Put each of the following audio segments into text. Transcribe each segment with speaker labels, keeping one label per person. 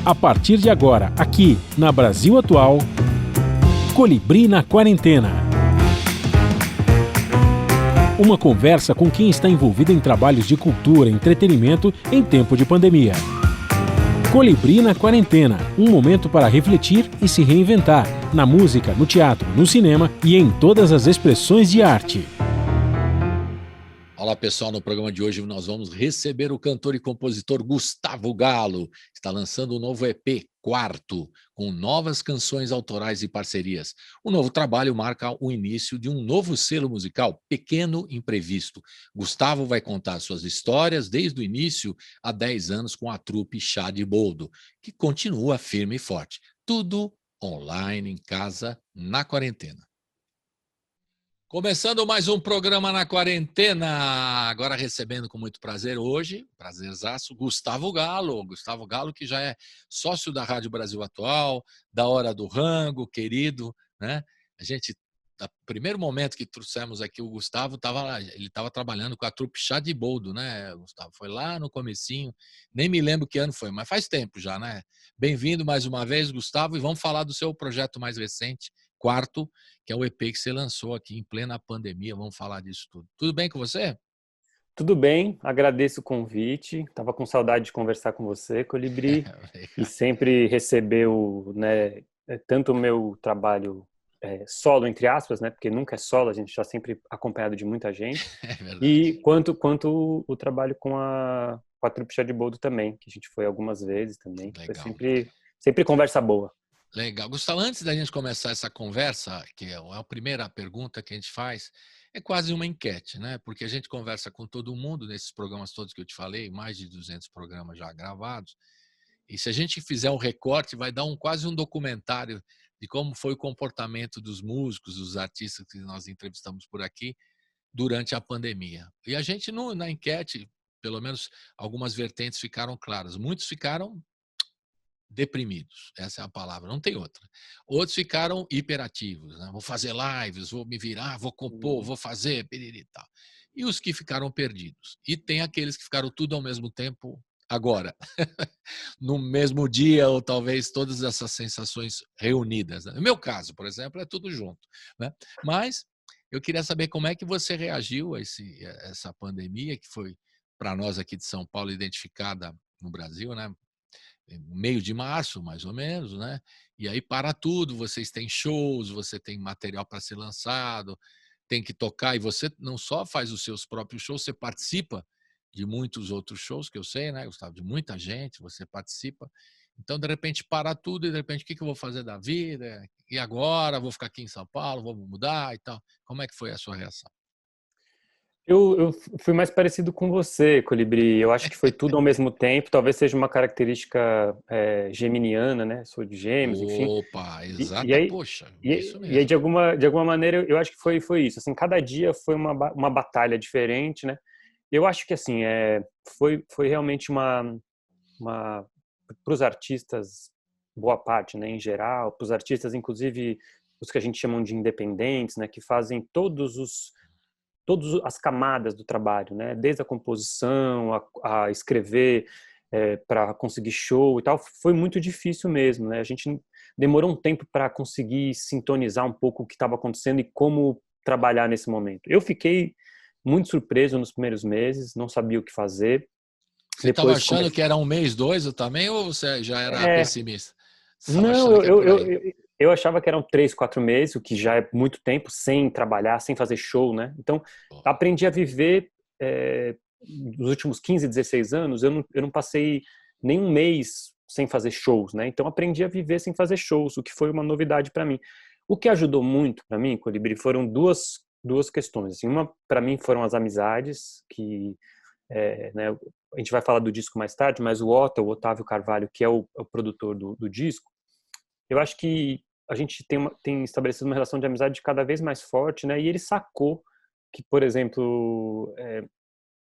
Speaker 1: A partir de agora, aqui na Brasil Atual, Colibri na Quarentena. Uma conversa com quem está envolvido em trabalhos de cultura e entretenimento em tempo de pandemia. Colibri na Quarentena, um momento para refletir e se reinventar, na música, no teatro, no cinema e em todas as expressões de arte.
Speaker 2: Olá pessoal, no programa de hoje nós vamos receber o cantor e compositor Gustavo Galo. Está lançando um novo EP, Quarto, com novas canções autorais e parcerias. O novo trabalho marca o início de um novo selo musical, Pequeno Imprevisto. Gustavo vai contar suas histórias desde o início, há 10 anos, com a trupe Chá de Boldo, que continua firme e forte. Tudo online, em casa, na quarentena. Começando mais um programa na quarentena, agora recebendo com muito prazer hoje, prazerzaço, Gustavo Galo. Gustavo Galo, que já é sócio da Rádio Brasil Atual, da Hora do Rango, querido, né? A gente, no primeiro momento que trouxemos aqui o Gustavo, ele estava trabalhando com a trupe Chá de Boldo, né, Gustavo? Foi lá no comecinho, nem me lembro que ano foi, mas faz tempo já, né? Bem-vindo mais uma vez, Gustavo, e vamos falar do seu projeto mais recente, Quarto, que é o EP que você lançou aqui em plena pandemia. Vamos falar disso tudo. Tudo bem com você?
Speaker 3: Tudo bem, agradeço o convite. Estava com saudade de conversar com você, Colibri, e sempre receber tanto o meu trabalho solo, entre aspas, né? Porque nunca é solo, a gente está sempre acompanhado de muita gente. E quanto o trabalho com a trupe Chá de Boldo também, que a gente foi algumas vezes também.
Speaker 2: Legal.
Speaker 3: Foi sempre conversa boa.
Speaker 2: Legal. Gustavo, antes da gente começar essa conversa, que é a primeira pergunta que a gente faz, é quase uma enquete, né? Porque a gente conversa com todo mundo nesses programas todos que eu te falei, mais de 200 programas já gravados, e se a gente fizer um recorte, vai dar quase um documentário de como foi o comportamento dos músicos, dos artistas que nós entrevistamos por aqui durante a pandemia. E a gente, na enquete, pelo menos algumas vertentes ficaram claras. Muitos ficaram deprimidos, essa é a palavra, não tem outra. Outros ficaram hiperativos, né? Vou fazer lives, vou me virar, vou compor, vou fazer, piriri e tal. E os que ficaram perdidos. E tem aqueles que ficaram tudo ao mesmo tempo, agora, no mesmo dia, ou talvez todas essas sensações reunidas. No meu caso, por exemplo, é tudo junto, né? Mas eu queria saber como é que você reagiu a essa pandemia, que foi, para nós aqui de São Paulo, identificada no Brasil, né? Meio de março, mais ou menos, né? E aí para tudo, vocês têm shows, você tem material para ser lançado, tem que tocar, e você não só faz os seus próprios shows, você participa de muitos outros shows, que eu sei, né, Gustavo? De muita gente, você participa. Então, de repente, para tudo, e de repente, o que eu vou fazer da vida? E agora? Vou ficar aqui em São Paulo, vou mudar e tal. Como é que foi a sua reação?
Speaker 3: Eu fui mais parecido com você, Colibri. Eu acho que foi tudo ao mesmo tempo. Talvez seja uma característica geminiana, né? Sou de Gêmeos, enfim.
Speaker 2: Opa,
Speaker 3: E
Speaker 2: exata,
Speaker 3: aí,
Speaker 2: poxa, isso
Speaker 3: e aí
Speaker 2: mesmo.
Speaker 3: de alguma maneira, eu acho que foi isso. Assim, cada dia foi uma batalha diferente, né? Eu acho que assim foi realmente uma para os artistas, boa parte, né? Em geral, para os artistas, inclusive os que a gente chama de independentes, né? Que fazem todas as camadas do trabalho, né? Desde a composição, a escrever, para conseguir show e tal, foi muito difícil mesmo, né? A gente demorou um tempo para conseguir sintonizar um pouco o que estava acontecendo e como trabalhar nesse momento. Eu fiquei muito surpreso nos primeiros meses, não sabia o que fazer.
Speaker 2: Você estava
Speaker 3: Depois
Speaker 2: achando que era um mês, dois também, ou você já era
Speaker 3: é,
Speaker 2: pessimista? Você estava
Speaker 3: não,
Speaker 2: achando que é por aí?
Speaker 3: eu achava que eram 3, 4 meses, o que já é muito tempo sem trabalhar, sem fazer show, né? Então, aprendi a viver nos últimos 15, 16 anos, eu não passei nenhum mês sem fazer shows, né? Então, aprendi a viver sem fazer shows, o que foi uma novidade para mim. O que ajudou muito para mim, Colibri, foram duas questões. Assim, uma, para mim, foram as amizades, que né, a gente vai falar do disco mais tarde, mas o Otávio Carvalho, que é o produtor do disco, eu acho que a gente tem estabelecido uma relação de amizade cada vez mais forte, né? E ele sacou que, por exemplo,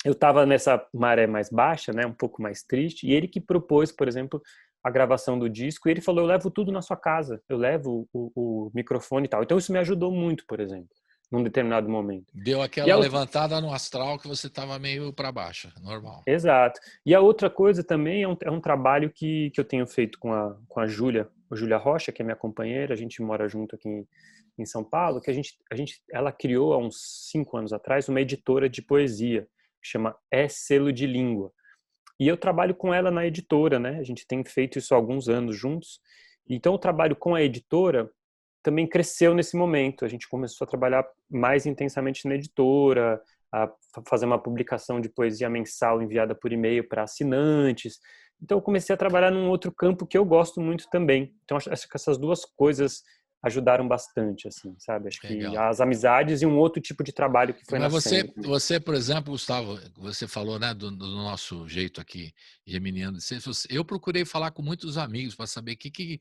Speaker 3: eu estava nessa maré mais baixa, né? Um pouco mais triste, e ele que propôs, por exemplo, a gravação do disco, e ele falou: eu levo tudo na sua casa, eu levo o microfone e tal. Então isso me ajudou muito, por exemplo. num determinado momento.
Speaker 2: Deu
Speaker 3: E
Speaker 2: aquela levantada no astral que você estava meio para baixo, normal.
Speaker 3: Exato. E a outra coisa também é um trabalho que eu tenho feito com a Júlia Rocha, que é minha companheira, a gente mora junto aqui em São Paulo, que ela criou há uns 5 anos atrás uma editora de poesia, que chama É Selo de Língua. E eu trabalho com ela na editora, né? A gente tem feito isso há alguns anos juntos. Então, o trabalho com a editora também cresceu nesse momento. A gente começou a trabalhar mais intensamente na editora, a fazer uma publicação de poesia mensal enviada por e-mail para assinantes. Então, eu comecei a trabalhar num outro campo que eu gosto muito também. Então, acho que essas duas coisas ajudaram bastante, assim, sabe? Acho que
Speaker 2: Legal.
Speaker 3: as amizades e um outro tipo de trabalho que foi
Speaker 2: Mas
Speaker 3: nascendo.
Speaker 2: você, por exemplo, Gustavo, você falou, né, do nosso jeito aqui geminiano de ser. Eu procurei falar com muitos amigos para saber o que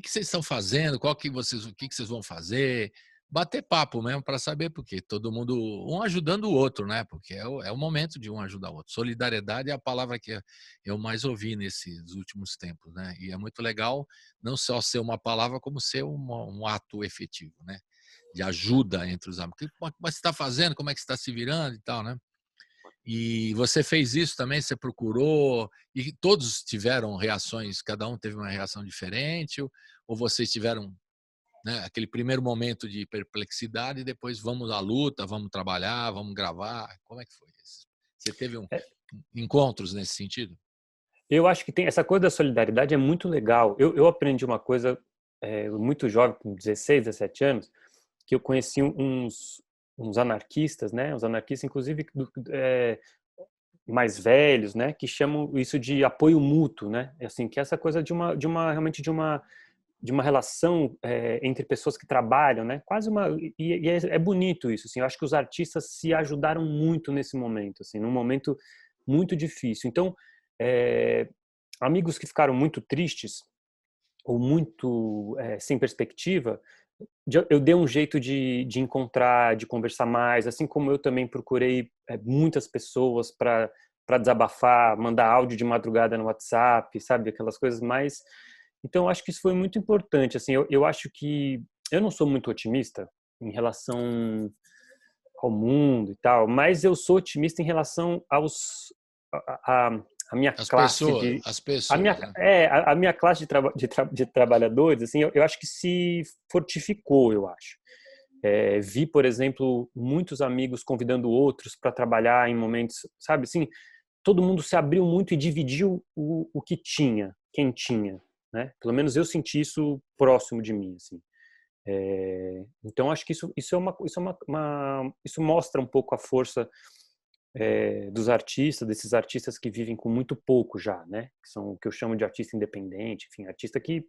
Speaker 2: vocês estão fazendo, o que vocês vão fazer, bater papo mesmo para saber, porque todo mundo, um ajudando o outro, né? Porque é o momento de um ajudar o outro. Solidariedade é a palavra que eu mais ouvi nesses últimos tempos, né? E é muito legal não só ser uma palavra, como ser um ato efetivo, né? De ajuda entre os amigos. Como é que você está fazendo? Como é que você está se virando e tal, né? E você fez isso também? Você procurou? E todos tiveram reações? Cada um teve uma reação diferente? Ou vocês tiveram, né, aquele primeiro momento de perplexidade e depois vamos à luta, vamos trabalhar, vamos gravar? Como é que foi isso? Você teve encontros nesse sentido?
Speaker 3: Eu acho que tem essa coisa da solidariedade é muito legal. Eu aprendi uma coisa muito jovem, com 16, 17 anos, que eu conheci uns anarquistas, né? Uns anarquistas, inclusive, mais velhos, né? Que chamam isso de apoio mútuo, né? Assim, que é essa coisa realmente de uma relação entre pessoas que trabalham, né? Quase e é bonito isso, assim. Eu acho que os artistas se ajudaram muito nesse momento, assim, num momento muito difícil. Então, amigos que ficaram muito tristes ou muito sem perspectiva, eu dei um jeito de encontrar, de conversar mais, assim como eu também procurei muitas pessoas para desabafar, mandar áudio de madrugada no WhatsApp, sabe, aquelas coisas mais. Então, eu acho que isso foi muito importante. Assim, eu acho que eu não sou muito otimista em relação ao mundo e tal, mas eu sou otimista em relação a minha classe de
Speaker 2: As pessoas, né?
Speaker 3: a minha classe de trabalhadores, assim, eu acho que se fortificou, eu acho. Vi, por exemplo, muitos amigos convidando outros para trabalhar em momentos, sabe, assim, todo mundo se abriu muito e dividiu o que tinha, quem tinha, né? Pelo menos eu senti isso próximo de mim, assim. Então acho que isso mostra um pouco a força dos artistas, desses artistas que vivem com muito pouco já, né? Que são o que eu chamo de artista independente, enfim, artista que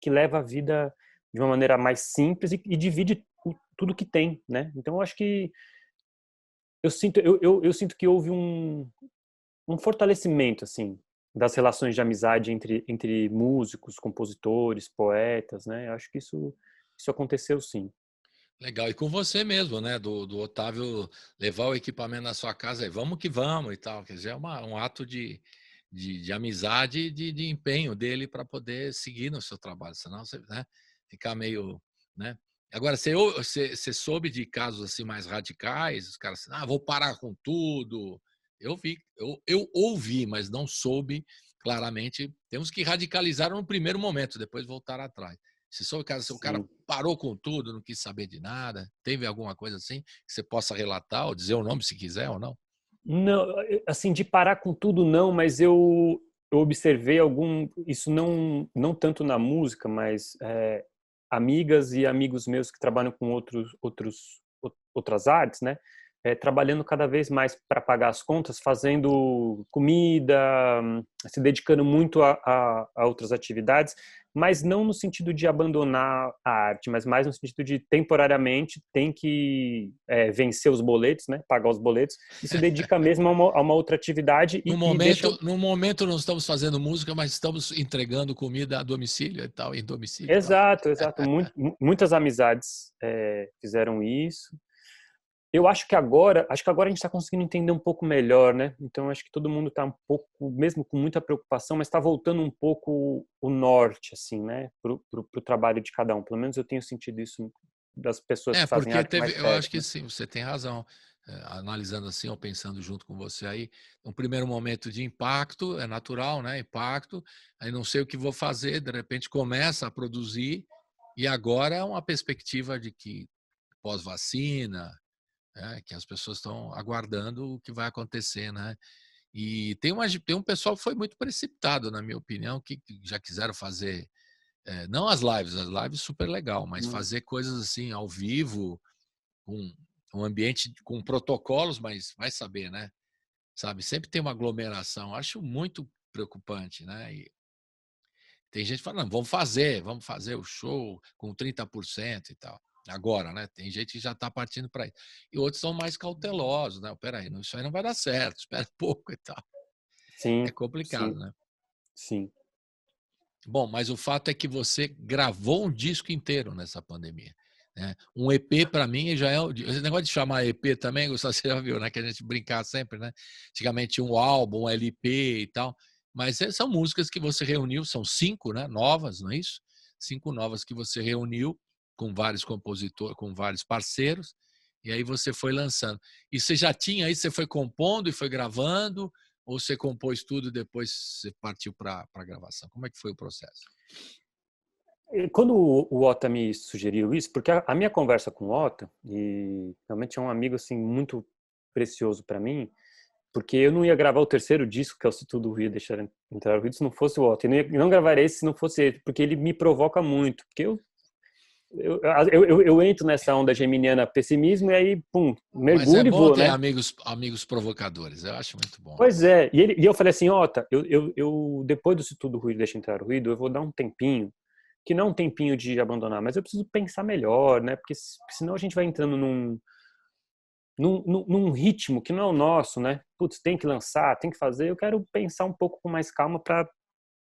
Speaker 3: leva a vida de uma maneira mais simples e divide tudo que tem, né? Então eu acho que eu sinto que houve um fortalecimento assim das relações de amizade entre músicos, compositores, poetas, né? Eu acho que isso aconteceu sim.
Speaker 2: Legal. E com você mesmo, né? Do Otávio levar o equipamento na sua casa e vamos que vamos e tal. Quer dizer, é um ato de amizade e de empenho dele para poder seguir no seu trabalho. Senão você, né, ficar meio, né? Agora, você soube de casos assim mais radicais, os caras assim, vou parar com tudo. Eu ouvi, mas não soube claramente. Temos que radicalizar no primeiro momento, depois voltar atrás. Se o cara
Speaker 3: Sim.
Speaker 2: parou com tudo, não quis saber de nada, teve alguma coisa assim que você possa relatar ou dizer o nome se quiser ou não?
Speaker 3: Não, assim, de parar com tudo não, mas eu observei isso não tanto na música, mas amigas e amigos meus que trabalham com outras artes, né? Trabalhando cada vez mais para pagar as contas, fazendo comida, se dedicando muito a outras atividades, mas não no sentido de abandonar a arte, mas mais no sentido de temporariamente tem que vencer os boletos, né? Pagar os boletos e se dedica mesmo a uma outra atividade e deixa.
Speaker 2: No momento não estamos fazendo música, mas estamos entregando comida a domicílio e tal, em domicílio e tal.
Speaker 3: Exato, exato. Muitas amizades fizeram isso. Acho que agora a gente está conseguindo entender um pouco melhor, né? Então acho que todo mundo está um pouco, mesmo com muita preocupação, mas está voltando um pouco o norte, assim, né? Pro trabalho de cada um. Pelo menos eu tenho sentido isso das pessoas que fazem
Speaker 2: Porque
Speaker 3: arte mais
Speaker 2: eu acho
Speaker 3: perto,
Speaker 2: que
Speaker 3: né?
Speaker 2: sim, você tem razão. Analisando assim, ou pensando junto com você aí, um primeiro momento de impacto, é natural, né? Impacto, aí não sei o que vou fazer, de repente começa a produzir, e agora é uma perspectiva de que pós-vacina, né, que as pessoas estão aguardando o que vai acontecer, né? E tem um pessoal que foi muito precipitado, na minha opinião, que já quiseram fazer, não as lives super legal, mas
Speaker 3: Hum.
Speaker 2: fazer coisas assim ao vivo, com um ambiente com protocolos, mas vai saber, né? Sabe, sempre tem uma aglomeração. Acho muito preocupante, né? E tem gente falando, não, vamos fazer o show com 30% e tal. Agora, né? Tem gente que já está partindo para isso. E outros são mais cautelosos, né? Peraí, isso aí não vai dar certo, espera um pouco e tal. É
Speaker 3: Sim,
Speaker 2: complicado,
Speaker 3: sim,
Speaker 2: né?
Speaker 3: sim.
Speaker 2: Bom, mas o fato é que você gravou um disco inteiro nessa pandemia, né? Um EP para mim já é esse negócio de chamar EP também, Gustavo, você já viu, né? Que a gente brincar sempre, né? Antigamente tinha um álbum, um LP e tal, mas são músicas que você reuniu, são 5, né? Novas, não é isso? 5 novas que você reuniu com vários compositores, com vários parceiros, e aí você foi lançando. E você já tinha aí, você foi compondo e foi gravando, ou você compôs tudo e depois você partiu para a gravação? Como é que foi o processo?
Speaker 3: E quando o Ota me sugeriu isso, porque a minha conversa com o Ota, e realmente é um amigo assim muito precioso para mim, porque eu não ia gravar o terceiro disco, que é o Se Tudo Ruir Deixar Entrar o Ruído, se não fosse o Otto. E não gravaria esse se não fosse ele, porque ele me provoca muito. Porque eu entro nessa onda geminiana pessimismo e aí, pum,
Speaker 2: Mas é
Speaker 3: mergulho e
Speaker 2: bom
Speaker 3: vou,
Speaker 2: ter
Speaker 3: né?
Speaker 2: amigos provocadores, eu acho muito bom
Speaker 3: Pois
Speaker 2: isso.
Speaker 3: é. E eu falei assim, Ota, depois do Se Tudo Ruir Deixa Entrar o Ruído, eu vou dar um tempinho, que não é um tempinho de abandonar, mas eu preciso pensar melhor, né? Porque senão a gente vai entrando num ritmo que não é o nosso, né? Putz, tem que lançar, tem que fazer. Eu quero pensar um pouco com mais calma para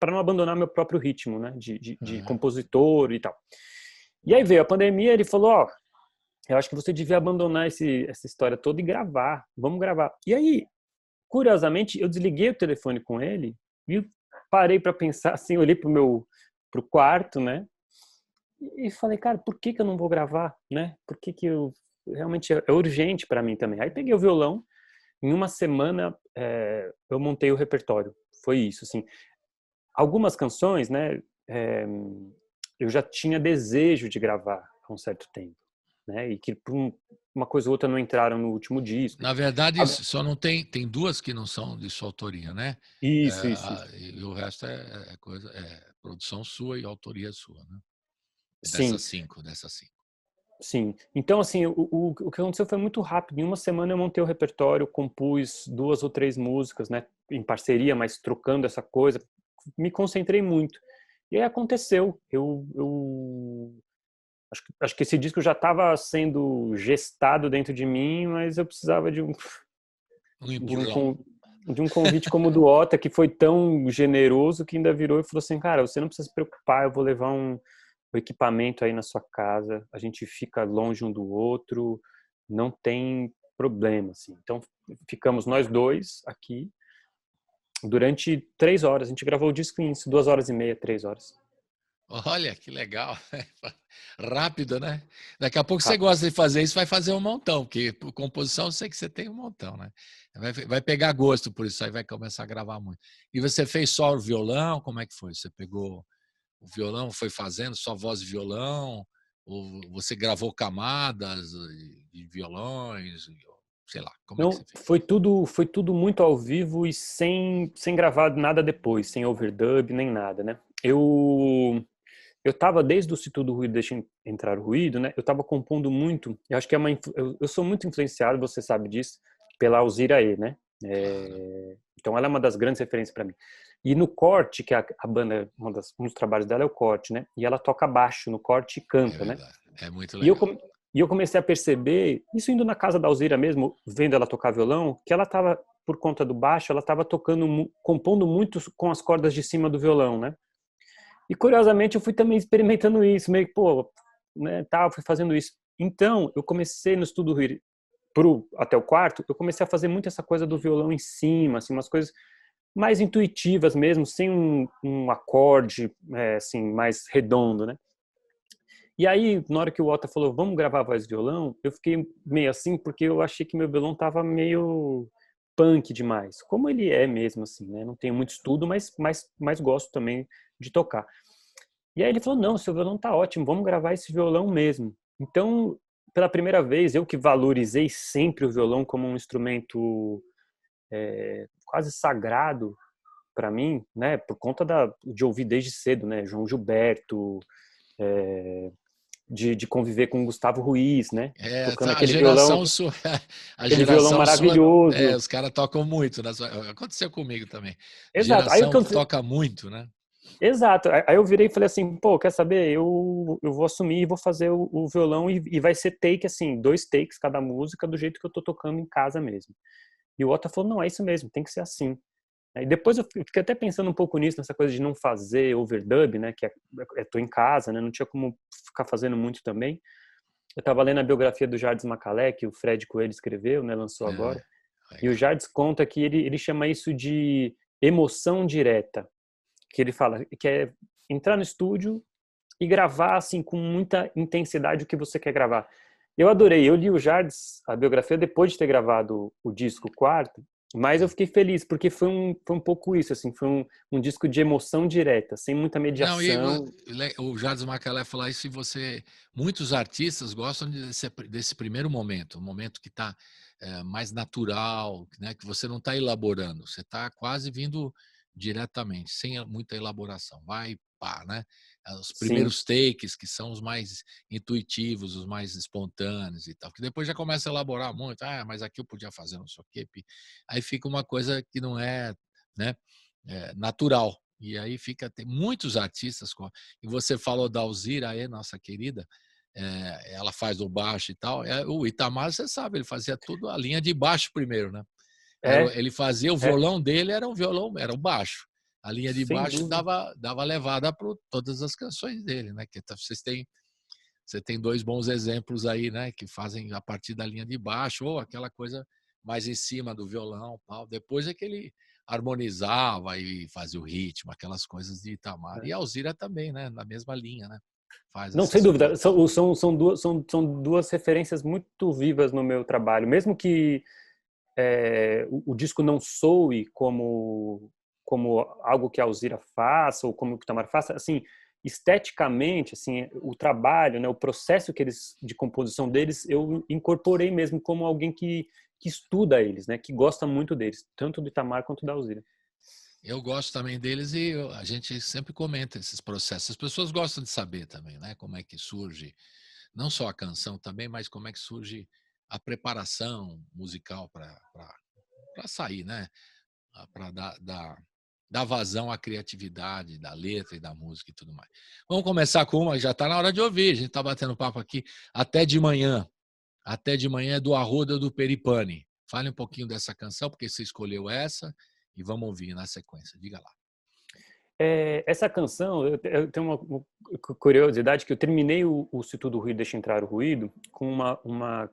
Speaker 3: não abandonar meu próprio ritmo, né? De
Speaker 2: É.
Speaker 3: compositor e tal. E aí veio a pandemia, ele falou, ó, eu acho que você devia abandonar essa história toda e gravar. Vamos gravar. E aí, curiosamente, eu desliguei o telefone com ele e parei para pensar, assim, olhei pro quarto, né? E falei, cara, por que que eu não vou gravar, né? Por que que eu realmente é urgente para mim também. Aí peguei o violão, em uma semana eu montei o repertório. Foi isso, assim. Algumas canções, né? Eu já tinha desejo de gravar há um certo tempo, né? E que por uma coisa ou outra não entraram no último disco.
Speaker 2: Na verdade, só não tem duas que não são de sua autoria, né?
Speaker 3: Isso.
Speaker 2: E o resto é coisa, é produção sua e autoria sua, né?
Speaker 3: Sim,
Speaker 2: Dessas 5.
Speaker 3: sim. Então, assim, o que aconteceu foi muito rápido. Em uma semana eu montei o repertório, compus 2 ou 3 músicas, né? Em parceria, mas trocando essa coisa. Me concentrei muito. E aí aconteceu. Eu acho que esse disco já estava sendo gestado dentro de mim, mas eu precisava
Speaker 2: Um
Speaker 3: de um,
Speaker 2: empurrão.
Speaker 3: con- de um convite como o do Ota, que foi tão generoso que ainda virou e falou assim, cara, você não precisa se preocupar, eu vou levar o equipamento aí na sua casa, a gente fica longe um do outro, não tem problema, assim. Então, ficamos nós dois aqui durante 3 horas. A gente gravou o disco em 2 horas e meia, 3 horas.
Speaker 2: Olha, que legal. Rápido, né? Daqui a pouco você
Speaker 3: Rápido.
Speaker 2: gosta de fazer isso, vai fazer um montão, porque por composição eu sei que você tem um montão, né? Vai pegar gosto por isso aí, vai começar a gravar muito. E você fez só o violão? Como é que foi? Você pegou o violão, foi fazendo só voz e violão? Ou você gravou camadas de violões? Sei lá, como é que
Speaker 3: Não,
Speaker 2: você fez?
Speaker 3: foi tudo muito ao vivo e sem gravar nada depois, sem overdub nem nada, né? Eu tava desde o Se Tudo Ruído Deixa Entrar o Ruído, né? Eu tava compondo muito, eu acho que eu sou muito influenciado, você sabe disso, pela Alzira E, né?
Speaker 2: Claro,
Speaker 3: Então ela é uma das grandes referências para mim. E no Corte, que a banda, um dos trabalhos dela é o Corte, né? E ela toca baixo no Corte e
Speaker 2: é
Speaker 3: canta, né?
Speaker 2: verdade. É muito
Speaker 3: E eu,
Speaker 2: legal.
Speaker 3: come- e eu comecei a perceber, isso indo na casa da Alzira mesmo, vendo ela tocar violão, que ela tava, por conta do baixo, ela tava tocando, compondo muito com as cordas de cima do violão, né? E curiosamente eu fui também experimentando isso, meio que, pô, né, fui fazendo isso. Então, eu comecei no estudo até o quarto, eu comecei a fazer muito essa coisa do violão em cima, assim, umas coisas mais intuitivas mesmo, sem um acorde, assim, mais redondo, né? E aí, na hora que o Otto falou, vamos gravar voz e violão, eu fiquei meio assim, porque eu achei que meu violão tava meio punk demais. Como ele é mesmo, assim, né? Não tenho muito estudo, mas gosto também de tocar. E aí ele falou, não, seu violão tá ótimo, vamos gravar esse violão mesmo. Então, pela primeira vez, eu que valorizei sempre o violão como um instrumento quase sagrado para mim, né? Por conta de ouvir desde cedo, né? João Gilberto, de conviver com Gustavo Ruiz, né? Tocando
Speaker 2: A geração sua, a
Speaker 3: aquele violão
Speaker 2: geração sua,
Speaker 3: maravilhoso.
Speaker 2: os caras tocam muito. Aconteceu comigo também.
Speaker 3: Exato.
Speaker 2: Geração que toca muito, né?
Speaker 3: Exato. Aí eu virei e falei assim, pô, quer saber? Eu vou assumir e vou fazer o violão e vai ser take, assim, 2 takes cada música do jeito que eu tô tocando em casa mesmo. E o Otto falou, não, é isso mesmo, tem que ser assim. E depois eu fiquei até pensando um pouco nisso, nessa coisa de não fazer overdub, né? Que tô em casa, né? Não tinha como ficar fazendo muito também. Eu estava lendo a biografia do Jardim Macalé, que o Fred Coelho escreveu, né? Lançou agora. E o Jardim conta que ele chama isso de emoção direta. Que ele fala que é entrar no estúdio e gravar assim com muita intensidade o que você quer gravar. Eu adorei. Eu li o Jardim, a biografia, depois de ter gravado o disco quarto, mas eu fiquei feliz, porque foi um pouco isso, assim, foi um disco de emoção direta, sem muita
Speaker 2: Não, e
Speaker 3: mediação.
Speaker 2: o Jardim Macalé falou isso, e muitos artistas gostam desse primeiro momento, um momento que está mais natural, né, que você não está elaborando, você está quase vindo diretamente, sem muita elaboração. Vai, pá, né? Os
Speaker 3: Sim,
Speaker 2: primeiros takes, que são os mais intuitivos, os mais espontâneos e tal, que depois já começa a elaborar muito, mas aqui eu podia fazer não sei o quê. Aí fica uma coisa que não é, né, natural. E aí tem muitos artistas, e você falou da Alzira, aí, nossa querida, ela faz o baixo e tal. O Itamar, você sabe, ele fazia tudo a linha de baixo primeiro, né?
Speaker 3: é,
Speaker 2: Ele fazia, o
Speaker 3: é,
Speaker 2: violão dele era um violão, era o baixo. A linha de
Speaker 3: sem
Speaker 2: baixo
Speaker 3: dúvida.
Speaker 2: dava levada para todas as canções dele, né? Que você tem 2 bons exemplos aí, né? Que fazem a partir da linha de baixo, ou aquela coisa mais em cima do violão, tal. Depois é que ele harmonizava e fazia o ritmo, aquelas coisas de Itamar. E a Alzira também, né? Na mesma linha, né? Faz
Speaker 3: Não, sem
Speaker 2: essas
Speaker 3: dúvida.
Speaker 2: coisas.
Speaker 3: São duas referências muito vivas no meu trabalho. Mesmo que o disco não soe como algo que a Alzira faça ou como o Itamar faça, assim, esteticamente, assim, o trabalho, né, o processo de composição deles, eu incorporei mesmo como alguém que estuda eles, né, que gosta muito deles, tanto do Itamar quanto da Alzira.
Speaker 2: Eu gosto também deles e a gente sempre comenta esses processos. As pessoas gostam de saber também, né? Como é que surge, não só a canção também, mas como é que surge a preparação musical para sair, né? Para dar vazão à criatividade da letra e da música e tudo mais. Vamos começar com uma, já está na hora de ouvir, a gente está batendo papo aqui até de manhã. Até de manhã é do Arruda do Peripane. Fale um pouquinho dessa canção, porque você escolheu essa, e vamos ouvir na sequência. Diga lá.
Speaker 3: Essa canção, eu tenho uma curiosidade que eu terminei o Se Tudo Ruído Deixa Entrar o Ruído com uma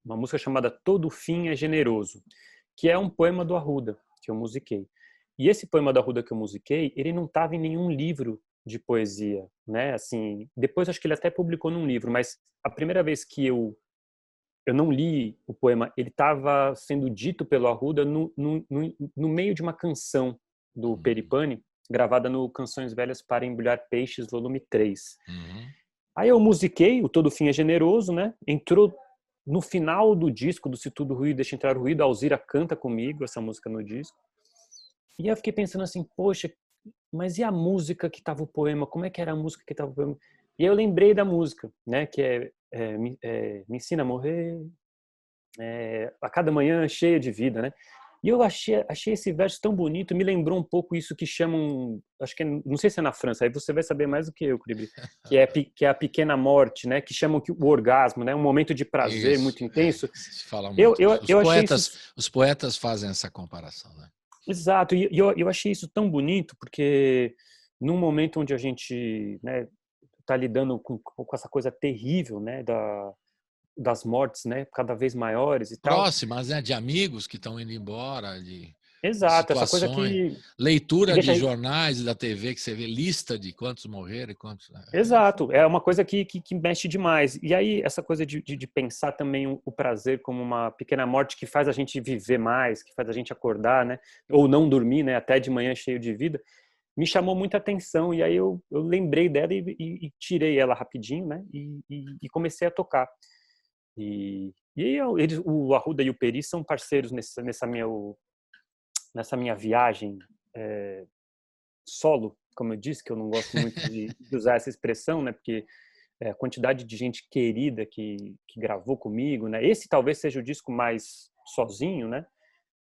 Speaker 3: música chamada Todo Fim é Generoso, que é um poema do Arruda, que eu musiquei. E esse poema do Arruda que eu musiquei, ele não estava em nenhum livro de poesia, né? Assim, depois acho que ele até publicou num livro, mas a primeira vez que eu não li o poema, ele estava sendo dito pelo Arruda no meio de uma canção do
Speaker 2: Uhum.
Speaker 3: Peripane, gravada no Canções Velhas para Embrulhar Peixes, volume 3.
Speaker 2: Uhum.
Speaker 3: Aí eu musiquei, o Todo Fim é Generoso, né? Entrou no final do disco, do Se Tudo Ruído Deixa Entrar o Ruído, a Alzira canta comigo essa música no disco. E eu fiquei pensando assim, poxa, mas e a música que estava o poema? Como é que era a música que estava o poema? E aí eu lembrei da música, né? Que Me Ensina a Morrer, a cada manhã cheia de vida, né? E eu achei esse verso tão bonito, me lembrou um pouco isso que chamam, acho que não sei se é na França, aí você vai saber mais do que eu, Cribri, que é a pequena morte, né? Que chamam que o orgasmo, né? Um momento de prazer
Speaker 2: Isso,
Speaker 3: muito intenso.
Speaker 2: se fala
Speaker 3: Eu,
Speaker 2: muito.
Speaker 3: eu, eu achei isso
Speaker 2: Os poetas fazem essa comparação, né?
Speaker 3: exato, e eu achei isso tão bonito porque num momento onde a gente, né, tá lidando com essa coisa terrível, né, das mortes, né, cada vez maiores e tal.
Speaker 2: Próximas, né? De amigos que estão indo embora,
Speaker 3: Exato, essa coisa que
Speaker 2: leitura
Speaker 3: deixa...
Speaker 2: de jornais e da TV, que você vê lista de quantos morreram e quantos...
Speaker 3: Exato, é uma coisa que mexe demais. E aí, essa coisa de pensar também o prazer como uma pequena morte que faz a gente viver mais, que faz a gente acordar, né? Ou não dormir, né? Até de manhã cheio de vida, me chamou muita atenção. E aí eu lembrei dela e tirei ela rapidinho, né? E comecei a tocar. E o Arruda e o Peri são parceiros nessa minha viagem solo, como eu disse, que eu não gosto muito de usar essa expressão, né? Porque a quantidade de gente querida que gravou comigo, né? Esse talvez seja o disco mais sozinho, né?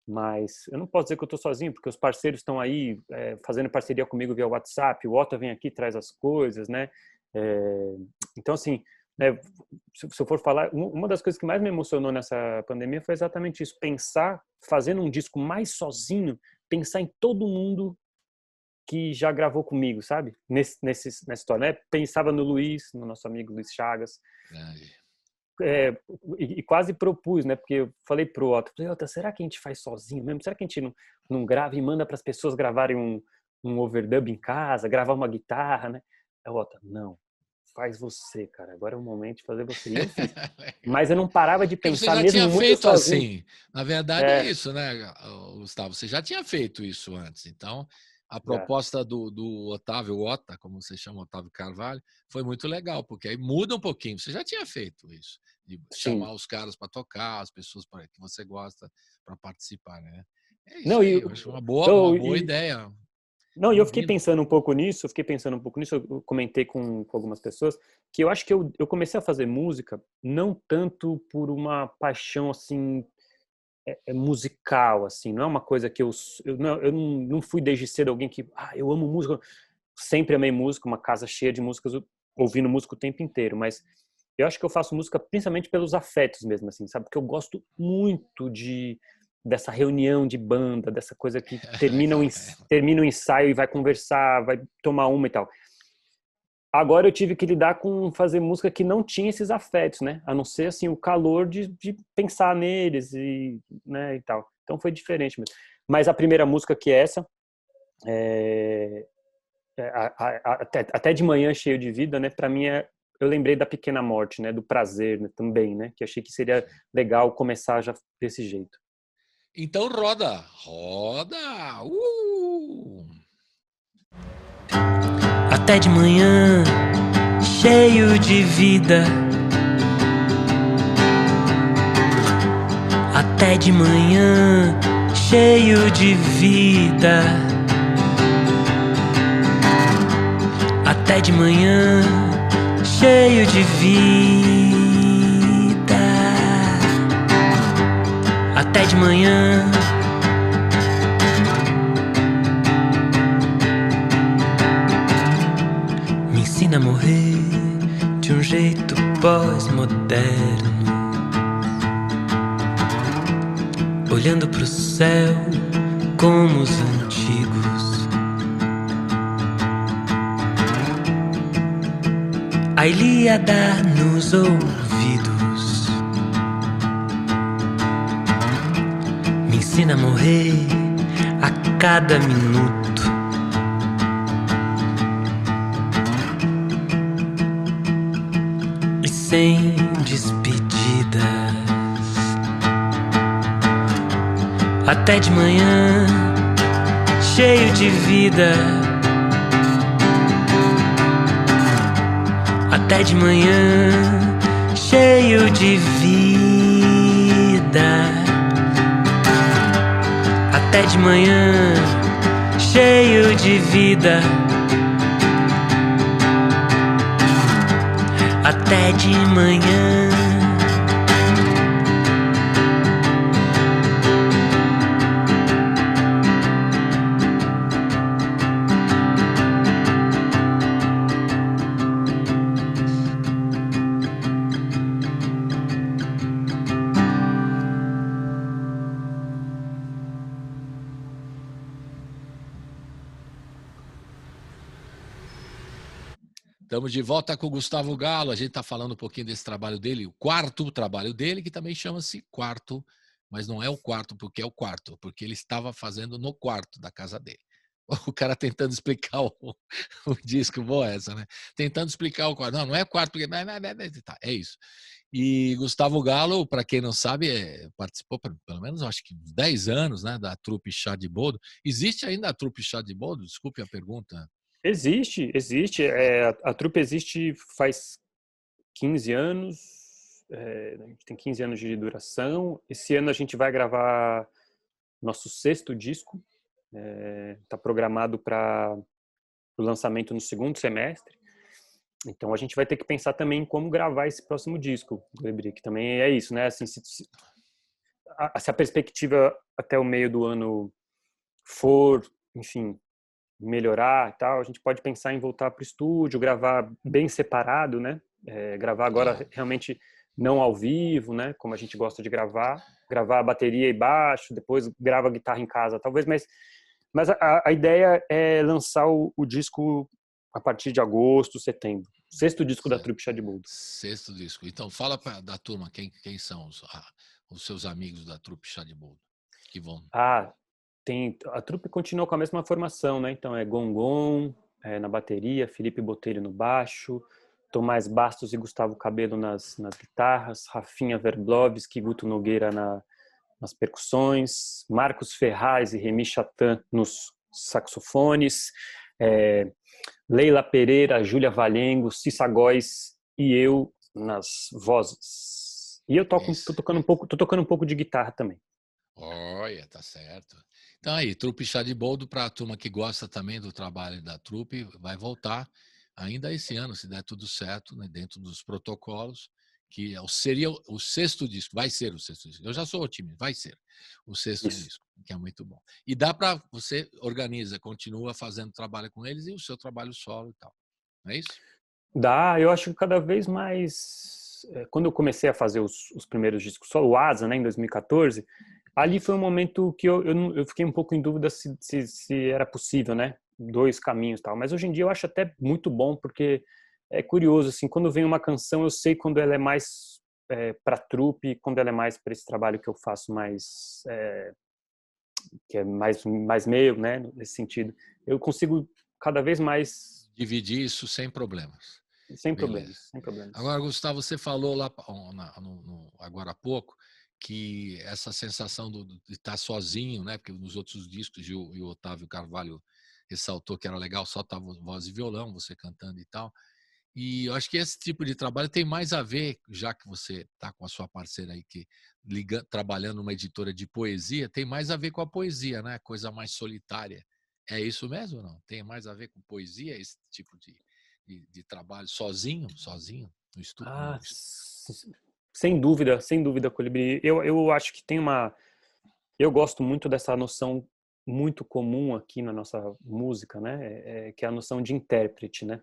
Speaker 3: Mas eu não posso dizer que eu estou sozinho, porque os parceiros estão aí fazendo parceria comigo via WhatsApp, o Otto vem aqui, traz as coisas, né? Então, assim, né, se eu for falar, uma das coisas que mais me emocionou nessa pandemia foi exatamente isso, pensar, fazendo um disco mais sozinho, pensar em todo mundo que já gravou comigo, sabe? Nessa história, né? Pensava no Luiz, no nosso amigo Luiz Chagas, e quase propus, né? Porque eu falei pro Otto, será que a gente faz sozinho mesmo? Será que a gente não grava e manda para as pessoas gravarem um overdub em casa, gravar uma guitarra, né? Aí o Otto, não, faz você, cara. Agora é o momento de fazer você. E eu fiz. Mas eu não parava de pensar,
Speaker 2: você já
Speaker 3: mesmo
Speaker 2: tinha
Speaker 3: muito
Speaker 2: feito
Speaker 3: sozinho.
Speaker 2: assim. Na verdade é isso, né, Gustavo? Você já tinha feito isso antes. Então, a proposta do Otávio Ota, como você chama, Otávio Carvalho, foi muito legal, porque aí muda um pouquinho. Você já tinha feito isso, de chamar os caras para tocar, as pessoas que você gosta para participar, né? É isso aí, eu acho uma boa ideia.
Speaker 3: Não, e eu fiquei pensando um pouco nisso, eu comentei com algumas pessoas, que eu acho que eu comecei a fazer música não tanto por uma paixão, assim, musical, assim, não é uma coisa que eu não fui desde cedo alguém que, eu amo música, sempre amei música, uma casa cheia de músicas, ouvindo música o tempo inteiro, mas eu acho que eu faço música principalmente pelos afetos mesmo, assim, sabe? Porque eu gosto muito dessa reunião de banda, dessa coisa que termina o ensaio e vai conversar, vai tomar uma e tal. Agora eu tive que lidar com fazer música que não tinha esses afetos, né? A não ser, assim, o calor de pensar neles e, né, e tal. Então foi diferente mesmo. Mas a primeira música que é essa, até de manhã cheio de vida, né? Para mim eu lembrei da pequena morte, né? Do prazer, né? Também, né? Que achei que seria legal começar já desse jeito.
Speaker 2: Então roda!
Speaker 4: Até de manhã, cheio de vida. Até de manhã, cheio de vida. Até de manhã, cheio de vida. Até de manhã. Me ensina a morrer de um jeito pós-moderno, olhando pro céu como os antigos. A Ilíada nos ouvidos. Me ensina a morrer a cada minuto. E sem despedidas. Até de manhã, cheio de vida. Até de manhã, cheio de vida. Até de manhã, cheio de vida. Até de manhã.
Speaker 2: Estamos de volta com o Gustavo Galo. A gente está falando um pouquinho desse trabalho dele, o quarto trabalho dele, que também chama-se Quarto mas não é o quarto porque é o quarto, porque ele estava fazendo no quarto da casa dele. O cara tentando explicar o disco, boa essa, né? Tentando explicar o quarto. Não, não é quarto, porque... Tá, é isso. E Gustavo Galo, para quem não sabe, participou pelo menos, acho que 10 anos, né, da trupe Chá de Boldo. Existe ainda a trupe Chá de Boldo? Desculpe a pergunta.
Speaker 3: Existe. A trupe existe faz 15 anos. A gente tem 15 anos de duração. Esse ano a gente vai gravar nosso 6º disco. Está programado para o lançamento no 2º semestre. Então a gente vai ter que pensar também em como gravar esse próximo disco, Colibri, que também é isso, né? Assim, se a perspectiva até o meio do ano for, enfim, melhorar e tal, a gente pode pensar em voltar para o estúdio, gravar bem separado, né? Gravar agora realmente não ao vivo, né? Como a gente gosta de gravar a bateria e baixo, depois grava a guitarra em casa, talvez, mas a ideia é lançar o disco a partir de agosto, setembro. 6º disco da trupe Chá de Boldo.
Speaker 2: 6º disco. Então fala da turma, quem são os seus amigos da trupe Chá de Boldo que vão...
Speaker 3: A trupe continua com a mesma formação, né? Então é Gongon na bateria, Felipe Botelho no baixo, Tomás Bastos e Gustavo Cabello nas guitarras, Rafinha Verblovski, Guto Nogueira nas percussões, Marcos Ferraz e Remy Chatan nos saxofones, Leila Pereira, Júlia Valengo, Cissa Góes e eu nas vozes. E eu tô tocando um pouco de guitarra também.
Speaker 2: Olha, tá certo. Então aí, trupe Chá de Boldo, para a turma que gosta também do trabalho da trupe, vai voltar ainda esse ano, se der tudo certo, né, dentro dos protocolos, que seria o 6º disco, vai ser o 6º disco. Eu já sou otimista, vai ser o 6º disco, que é muito bom. E dá para você continua fazendo trabalho com eles e o seu trabalho solo e tal. Não é isso?
Speaker 3: Dá, eu acho que cada vez mais. Quando eu comecei a fazer os primeiros discos solo, o Asa, né, em 2014, ali foi um momento que eu fiquei um pouco em dúvida se era possível, né? 2 caminhos e tal. Mas hoje em dia eu acho até muito bom, porque é curioso, assim, quando vem uma canção, eu sei quando ela é mais para trupe, quando ela é mais para esse trabalho que eu faço mais, que é mais meu, né? Nesse sentido. Eu consigo cada vez mais...
Speaker 2: dividir isso sem problemas.
Speaker 3: Sem problemas.
Speaker 2: Agora, Gustavo, você falou lá agora há pouco que essa sensação de estar sozinho, né? Porque nos outros discos e o Otávio Carvalho ressaltou que era legal só estar voz e violão, você cantando e tal. E eu acho que esse tipo de trabalho tem mais a ver, já que você está com a sua parceira aí trabalhando numa editora de poesia, tem mais a ver com a poesia, né? Coisa mais solitária. É isso mesmo ou não? Tem mais a ver com poesia, esse tipo de trabalho sozinho no estúdio?
Speaker 3: Sem dúvida, Colibri. Eu acho que eu gosto muito dessa noção muito comum aqui na nossa música, né? Que é a noção de intérprete, né?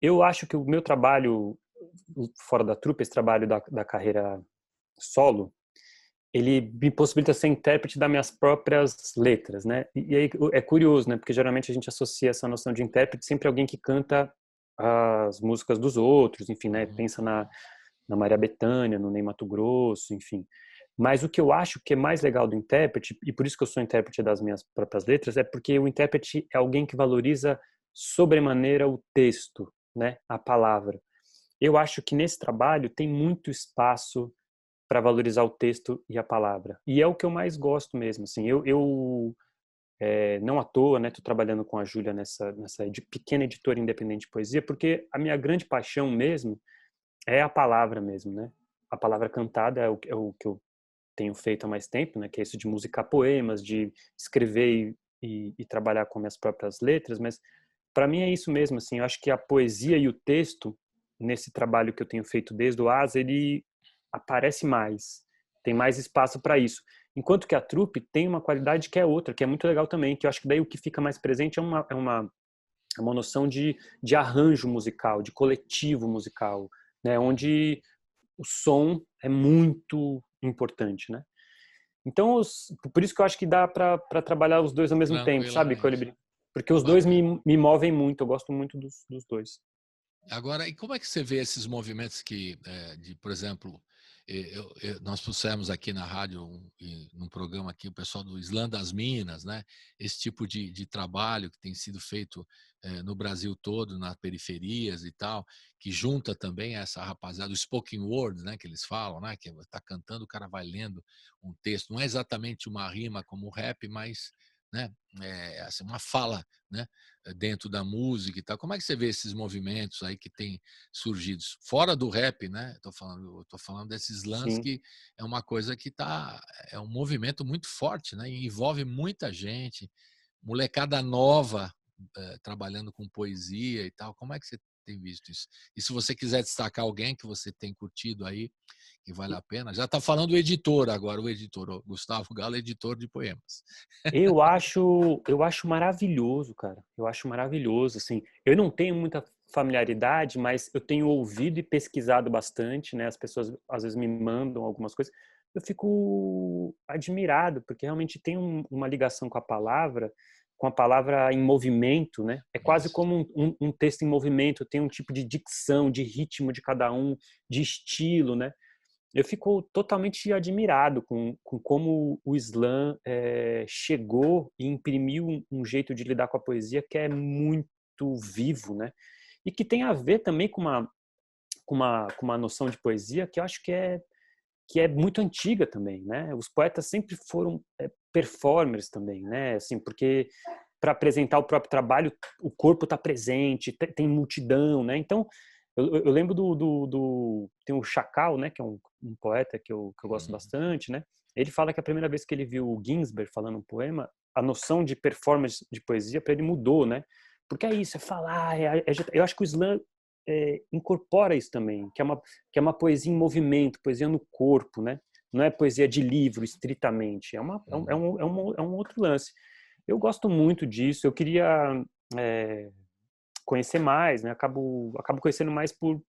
Speaker 3: Eu acho que o meu trabalho fora da trupe, esse trabalho da carreira solo, ele me possibilita ser intérprete das minhas próprias letras, né? E aí é curioso, né? Porque geralmente a gente associa essa noção de intérprete sempre a alguém que canta as músicas dos outros, enfim, né? Pensa na Maria Bethânia, no Ney Matogrosso, enfim. Mas o que eu acho que é mais legal do intérprete, e por isso que eu sou intérprete das minhas próprias letras, é porque o intérprete é alguém que valoriza sobremaneira o texto, né? A palavra. Eu acho que nesse trabalho tem muito espaço para valorizar o texto e a palavra. E é o que eu mais gosto mesmo. Assim, eu não à toa, né? Estou trabalhando com a Júlia nessa pequena editora independente de poesia, porque a minha grande paixão mesmo é a palavra mesmo, né? A palavra cantada é o que eu tenho feito há mais tempo, né? Que é isso de musicar poemas, de escrever e trabalhar com minhas próprias letras. Mas para mim é isso mesmo. Assim, eu acho que a poesia e o texto nesse trabalho que eu tenho feito desde o Asa, ele aparece mais, tem mais espaço para isso. Enquanto que a trupe tem uma qualidade que é outra, que é muito legal também, que eu acho que daí o que fica mais presente é uma noção de arranjo musical, de coletivo musical, né? Onde o som é muito importante, né? Então, por isso que eu acho que dá para trabalhar os dois ao mesmo tempo, sabe, Colibri? Porque os dois me movem muito, eu gosto muito dos dois.
Speaker 2: Agora, e como é que você vê esses movimentos por exemplo, nós trouxemos aqui na rádio, num programa aqui, o pessoal do Islã das Minas, né? Esse tipo de trabalho que tem sido feito no Brasil todo, nas periferias e tal, que junta também essa rapaziada, o spoken word, né? Que eles falam, né? Que está cantando, o cara vai lendo um texto. Não é exatamente uma rima como o rap, mas, né? Assim, uma fala, né? Dentro da música e tal. Como é que você vê esses movimentos aí que têm surgido? Fora do rap, né? Tô falando desses lãs
Speaker 3: Sim.
Speaker 2: que é uma coisa que é um movimento muito forte, né? E envolve muita gente, molecada nova, trabalhando com poesia e tal. Como é que você tem visto isso? E se você quiser destacar alguém que você tem curtido aí, que vale a pena, já está falando o editor agora, o editor, o Gustavo Galo, editor de poemas.
Speaker 3: Eu acho maravilhoso, cara. Eu acho maravilhoso, assim. Eu não tenho muita familiaridade, mas eu tenho ouvido e pesquisado bastante, né? As pessoas às vezes me mandam algumas coisas. Eu fico admirado, porque realmente tem uma ligação com a palavra em movimento, né? É quase
Speaker 2: Isso.
Speaker 3: como um texto em movimento, tem um tipo de dicção, de ritmo de cada um, de estilo, né? Eu fico totalmente admirado com como o slam chegou e imprimiu um jeito de lidar com a poesia que é muito vivo, né? E que tem a ver também com uma noção de poesia que eu acho que é muito antiga também, né? Os poetas sempre foram performers também, né? Assim, porque para apresentar o próprio trabalho, o corpo está presente, tem multidão, né? Então, eu lembro tem o Chacal, né? Que é um poeta que eu gosto bastante, né? Ele fala que a primeira vez que ele viu o Ginsberg falando um poema, a noção de performance de poesia para ele mudou, né? Porque é isso, é falar, eu acho que o slam incorpora isso também, que é uma poesia em movimento, poesia no corpo, né? Não é poesia de livro, estritamente. É um outro lance. Eu gosto muito disso. Eu queria conhecer mais, né? Acabo conhecendo mais por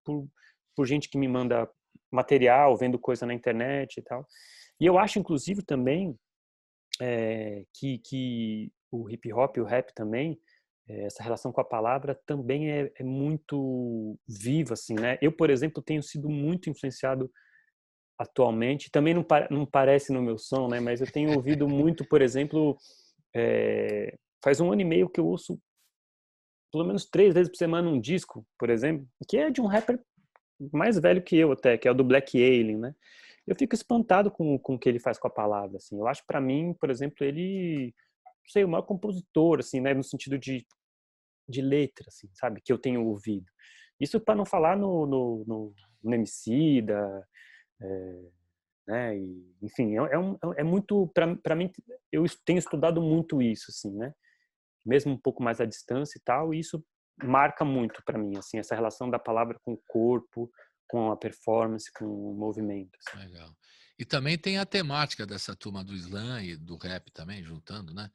Speaker 3: gente que me manda material, vendo coisa na internet e tal. E eu acho, inclusive, também que o hip hop e o rap também, essa relação com a palavra também é muito viva, assim, né? Eu, por exemplo, tenho sido muito influenciado atualmente, também não parece no meu som, né? Mas eu tenho ouvido muito, por exemplo, faz 1 ano e meio que eu ouço pelo menos 3 vezes por semana um disco, por exemplo, que é de um rapper mais velho que eu até, que é o do Black Alien, né? Eu fico espantado com o que ele faz com a palavra, assim. Eu acho, para mim, por exemplo, ele, não sei, o maior compositor, assim, né? No sentido de letra, assim, sabe? Que eu tenho ouvido. Isso para não falar no Emicida, né? E, enfim, é muito, para mim, eu tenho estudado muito isso, assim, né? Mesmo um pouco mais à distância e tal, e isso marca muito para mim, assim, essa relação da palavra com o corpo, com a performance, com o movimento. Assim.
Speaker 2: Legal. E também tem a temática dessa turma do slam e do rap também, juntando, né?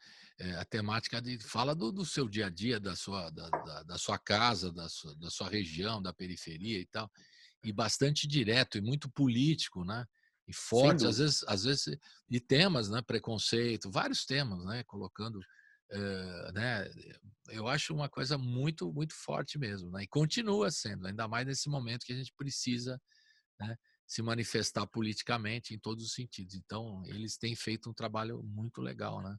Speaker 2: A temática fala do seu dia a dia, da sua casa, da sua região, da periferia e tal. E bastante direto e muito político, né? E
Speaker 3: Sem
Speaker 2: forte,
Speaker 3: dúvida.
Speaker 2: às vezes, e temas, né? Preconceito, vários temas, né? Colocando, né? Eu acho uma coisa muito, muito forte mesmo, né? E continua sendo, ainda mais nesse momento que a gente precisa, né, se manifestar politicamente em todos os sentidos. Então, eles têm feito um trabalho muito legal, né?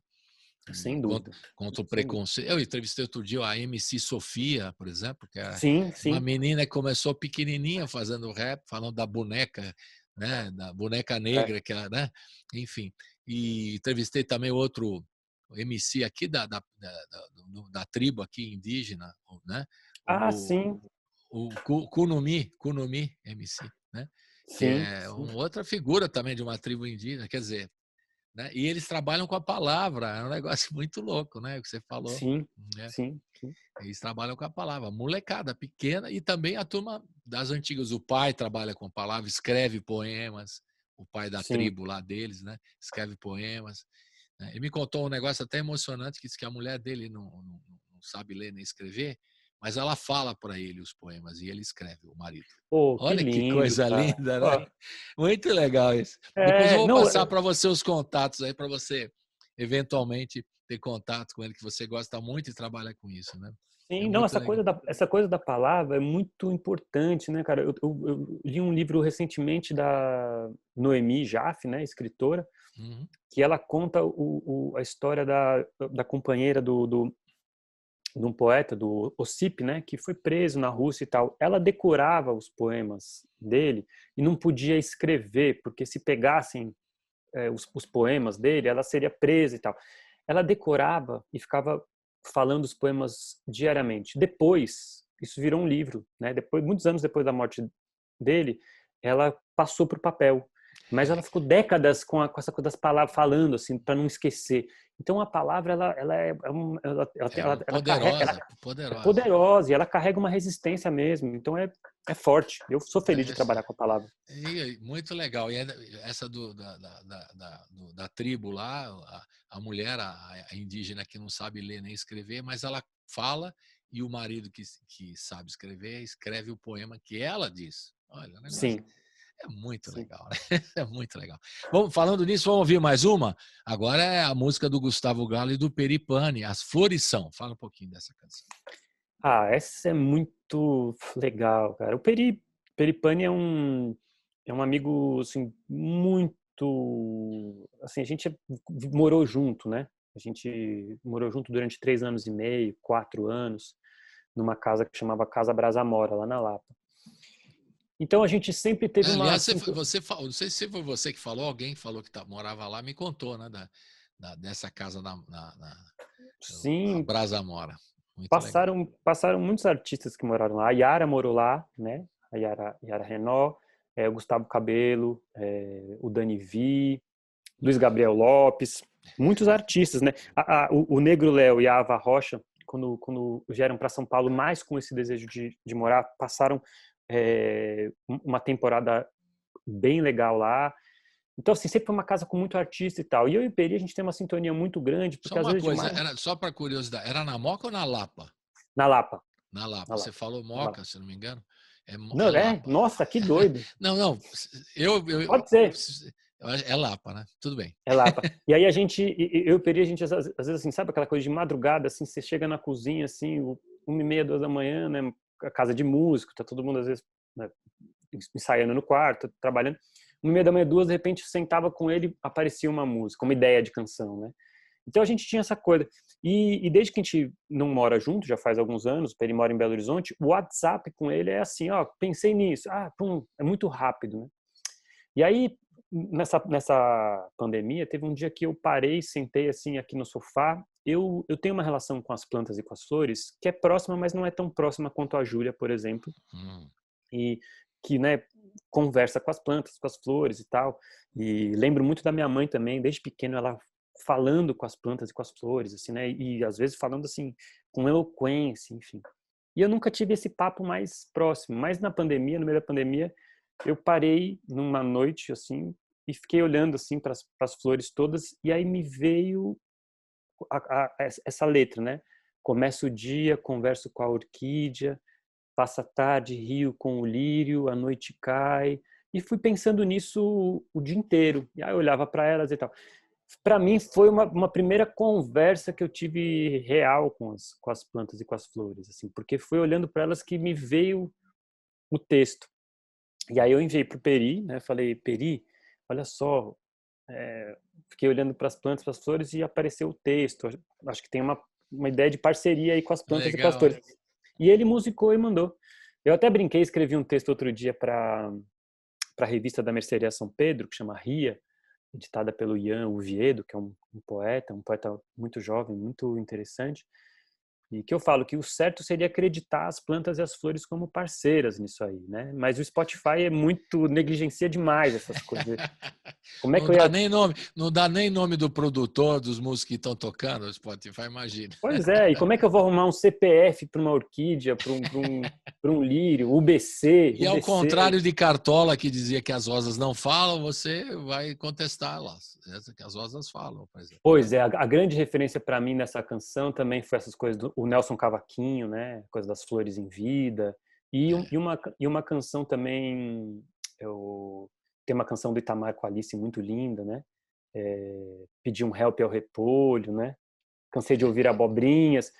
Speaker 3: Sem
Speaker 2: E
Speaker 3: dúvida.
Speaker 2: contra o
Speaker 3: Sem dúvida.
Speaker 2: preconceito. Eu entrevistei outro dia a MC Sofia, por exemplo, que é
Speaker 3: Sim,
Speaker 2: uma
Speaker 3: sim.
Speaker 2: menina que começou pequenininha fazendo rap, falando da boneca, né? Da boneca
Speaker 3: É.
Speaker 2: negra, que ela, né? Enfim. E entrevistei também outro MC aqui da tribo aqui indígena, né?
Speaker 3: Ah,
Speaker 2: O,
Speaker 3: sim.
Speaker 2: o Kunumi MC, né? Que
Speaker 3: Sim,
Speaker 2: é
Speaker 3: sim.
Speaker 2: uma outra figura também de uma tribo indígena, quer dizer, né? E eles trabalham com a palavra, é um negócio muito louco, né? O que você falou,
Speaker 3: Sim,
Speaker 2: né?
Speaker 3: sim, sim.
Speaker 2: Eles trabalham com a palavra, molecada pequena e também a turma das antigas. O pai trabalha com a palavra, escreve poemas, o pai da
Speaker 3: Sim.
Speaker 2: tribo lá deles, né? Escreve poemas. Né? Ele me contou um negócio até emocionante, que disse que a mulher dele não sabe ler nem escrever, mas ela fala para ele os poemas e ele escreve, o marido.
Speaker 3: Pô, que
Speaker 2: Olha que
Speaker 3: lindo,
Speaker 2: coisa
Speaker 3: cara.
Speaker 2: linda,
Speaker 3: Pô,
Speaker 2: né? Muito legal isso. Depois eu vou
Speaker 3: não,
Speaker 2: passar para você os contatos aí para você eventualmente ter contato com ele, que você gosta muito e trabalha com isso, né? É
Speaker 3: Sim, não,
Speaker 2: muito legal.
Speaker 3: essa coisa da palavra é muito importante, né, cara? Eu li um livro recentemente da Noemi Jaffe, né, escritora,
Speaker 2: Uhum.
Speaker 3: que ela conta a história da companheira de um poeta, do Ossip, né, que foi preso na Rússia e tal. Ela decorava os poemas dele e não podia escrever, porque se pegassem os poemas dele, ela seria presa e tal. Ela decorava e ficava falando os poemas diariamente. Depois, isso virou um livro, né? Depois, muitos anos depois da morte dele, ela passou para o papel. Mas ela ficou décadas com essa coisa das palavras falando assim para não esquecer. Então a palavra ela
Speaker 2: Poderosa,
Speaker 3: é
Speaker 2: poderosa.
Speaker 3: poderosa e ela carrega uma resistência mesmo. Então é forte. Eu sou feliz de trabalhar com a palavra.
Speaker 2: E muito legal. E essa da tribo lá, a mulher, a indígena que não sabe ler nem escrever, mas ela fala e o marido que sabe escrever, escreve o poema que ela diz. Olha, o negócio
Speaker 3: Sim.
Speaker 2: é muito
Speaker 3: Sim.
Speaker 2: legal, né? É muito legal. Bom, falando nisso, vamos ouvir mais uma? Agora é a música do Gustavo Galo e do Peripane, As Flores São. Fala um pouquinho dessa canção.
Speaker 3: Ah, essa é muito legal, cara. Peripane é um amigo, assim, muito, assim, a gente morou junto, né? A gente morou junto durante 3 anos e meio, 4 anos, numa casa que chamava Casa Brasamora, lá na Lapa. Então a gente sempre teve uma,
Speaker 2: Aliás,
Speaker 3: assim,
Speaker 2: você falou, não sei se foi você que falou, alguém falou que morava lá, me contou, né? Dessa casa a
Speaker 3: sim,
Speaker 2: Brasa Mora. Muito legal.
Speaker 3: passaram muitos artistas que moraram lá. A Yara morou lá, né? A Yara Renault, o Gustavo Cabello, o Dani Vi, Luiz Gabriel Lopes, muitos artistas, né? O Negro Léo e a Ava Rocha, quando vieram para São Paulo, mais com esse desejo de morar, passaram uma temporada bem legal lá. Então, assim, sempre foi uma casa com muito artista e tal. E eu e o Peri, a gente tem uma sintonia muito grande,
Speaker 2: Só
Speaker 3: porque às
Speaker 2: uma
Speaker 3: vezes
Speaker 2: coisa,
Speaker 3: demais
Speaker 2: só para curiosidade, era na Moca ou na Lapa?
Speaker 3: na Lapa.
Speaker 2: Na Lapa.
Speaker 3: Na
Speaker 2: Você
Speaker 3: Lapa.
Speaker 2: falou
Speaker 3: Na Lapa.
Speaker 2: Moca, se não me engano. É
Speaker 3: Não,
Speaker 2: Lapa.
Speaker 3: nossa, que doido.
Speaker 2: Não, não.
Speaker 3: Pode ser.
Speaker 2: É Lapa, né? Tudo bem.
Speaker 3: É Lapa. E aí a gente, eu e o Peri, a gente às vezes assim, sabe aquela coisa de madrugada, assim, você chega na cozinha, assim, 1h30, 2 da manhã, né, a casa de músico, tá todo mundo às vezes, né, ensaiando no quarto, trabalhando. 1h30 da manhã, 2, de repente sentava com ele, aparecia uma música, uma ideia de canção, né? Então a gente tinha essa coisa. E desde que a gente não mora junto, já faz alguns anos, ele mora em Belo Horizonte, o WhatsApp com ele é assim, ó, pensei nisso, pum, é muito rápido, né? E aí, nessa pandemia, teve um dia que eu parei, sentei assim aqui no sofá. Eu tenho uma relação com as plantas e com as flores que é próxima, mas não é tão próxima quanto a Júlia, por exemplo, e que, né, conversa com as plantas, com as flores e tal. E lembro muito da minha mãe também, desde pequeno ela falando com as plantas e com as flores, assim, né? E às vezes falando assim com eloquência, enfim. E eu nunca tive esse papo mais próximo. Mas na pandemia, no meio da pandemia, eu parei numa noite assim e fiquei olhando assim para as flores todas e aí me veio essa letra, né? Começa o dia, converso com a orquídea, passa a tarde, rio com o lírio, a noite cai. E fui pensando nisso o dia inteiro. E aí eu olhava para elas e tal. Para mim foi uma primeira conversa que eu tive real com as plantas e com as flores, assim, porque foi olhando para elas que me veio o texto. E aí eu enviei para o Peri, né? Falei, Peri, olha só, fiquei olhando para as plantas, para as flores e apareceu o texto. Acho que tem uma ideia de parceria aí com as plantas e com as
Speaker 2: Legal,
Speaker 3: flores.
Speaker 2: hein?
Speaker 3: E ele musicou e mandou. Eu até brinquei, escrevi um texto outro dia para a revista da Mercearia São Pedro, que chama Ria, editada pelo Ian Oviedo, que é um poeta muito jovem, muito interessante. E que eu falo que o certo seria acreditar as plantas e as flores como parceiras nisso aí, né? Mas o Spotify é muito negligencia demais essas coisas. Como é que
Speaker 2: Não
Speaker 3: eu
Speaker 2: dá
Speaker 3: ia...
Speaker 2: nem nome, não dá nem nome do produtor, dos músicos que estão tocando, o Spotify, imagina.
Speaker 3: Pois é, e como é que eu vou arrumar um CPF para uma orquídea, para um lírio, UBC,
Speaker 2: E ao
Speaker 3: UBC?
Speaker 2: contrário de Cartola, que dizia que as rosas não falam, você vai contestar lá, que as rosas falam, por exemplo.
Speaker 3: Pois é, a grande referência para mim nessa canção também foi essas coisas do o Nelson Cavaquinho, né? Coisa das flores em vida. E uma canção também, tem uma canção do Itamar com a Alice muito linda, né? Pedir um help ao repolho, né? Cansei de ouvir abobrinhas.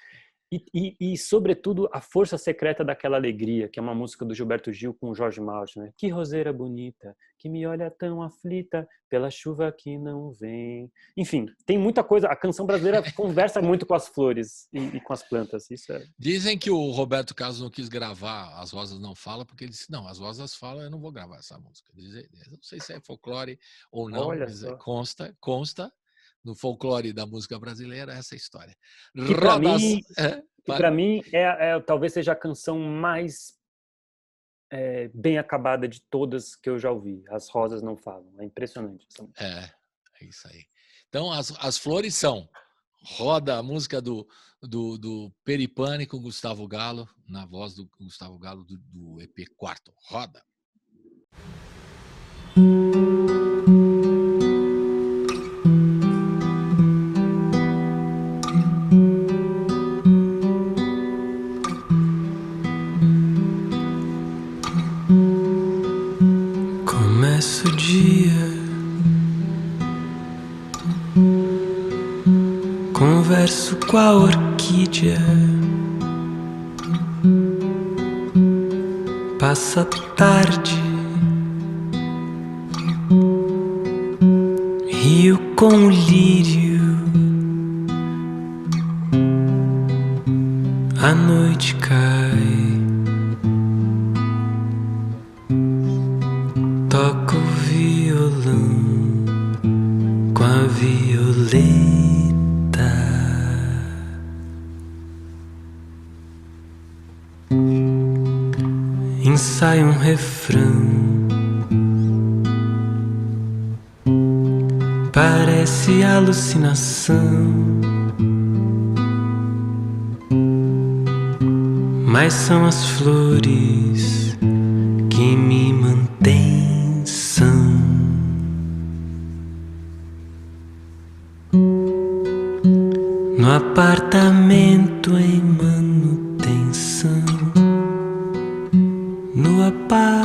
Speaker 3: E, sobretudo, A Força Secreta daquela Alegria, que é uma música do Gilberto Gil com o Jorge Malta, né? Que roseira bonita, que me olha tão aflita pela chuva que não vem. Enfim, tem muita coisa. A canção brasileira conversa muito com as flores e com as plantas. Isso é...
Speaker 2: Dizem que o Roberto Carlos não quis gravar As Rosas Não Falam, porque ele disse, não, As Rosas Falam, eu não vou gravar essa música. Eu não sei se é folclore ou não,
Speaker 3: Olha
Speaker 2: mas
Speaker 3: só.
Speaker 2: consta no folclore da música brasileira essa história.
Speaker 3: Que para
Speaker 2: Rodas...
Speaker 3: mim talvez seja a canção mais bem acabada de todas que eu já ouvi. As Rosas Não Falam. É impressionante essa música.
Speaker 2: É isso aí. Então, as flores são Roda, a música do Peripane com Gustavo Galo, na voz do Gustavo Galo do EP Quarto. Roda.
Speaker 4: Começa o dia, converso com a orquídea, passa a tarde, rio com o lírio, a noite cai, toco o violão com a violeta, ensaio um refrão, parece alucinação, mas são as flores que me mantêm são. No apartamento em manutenção, no apartamento.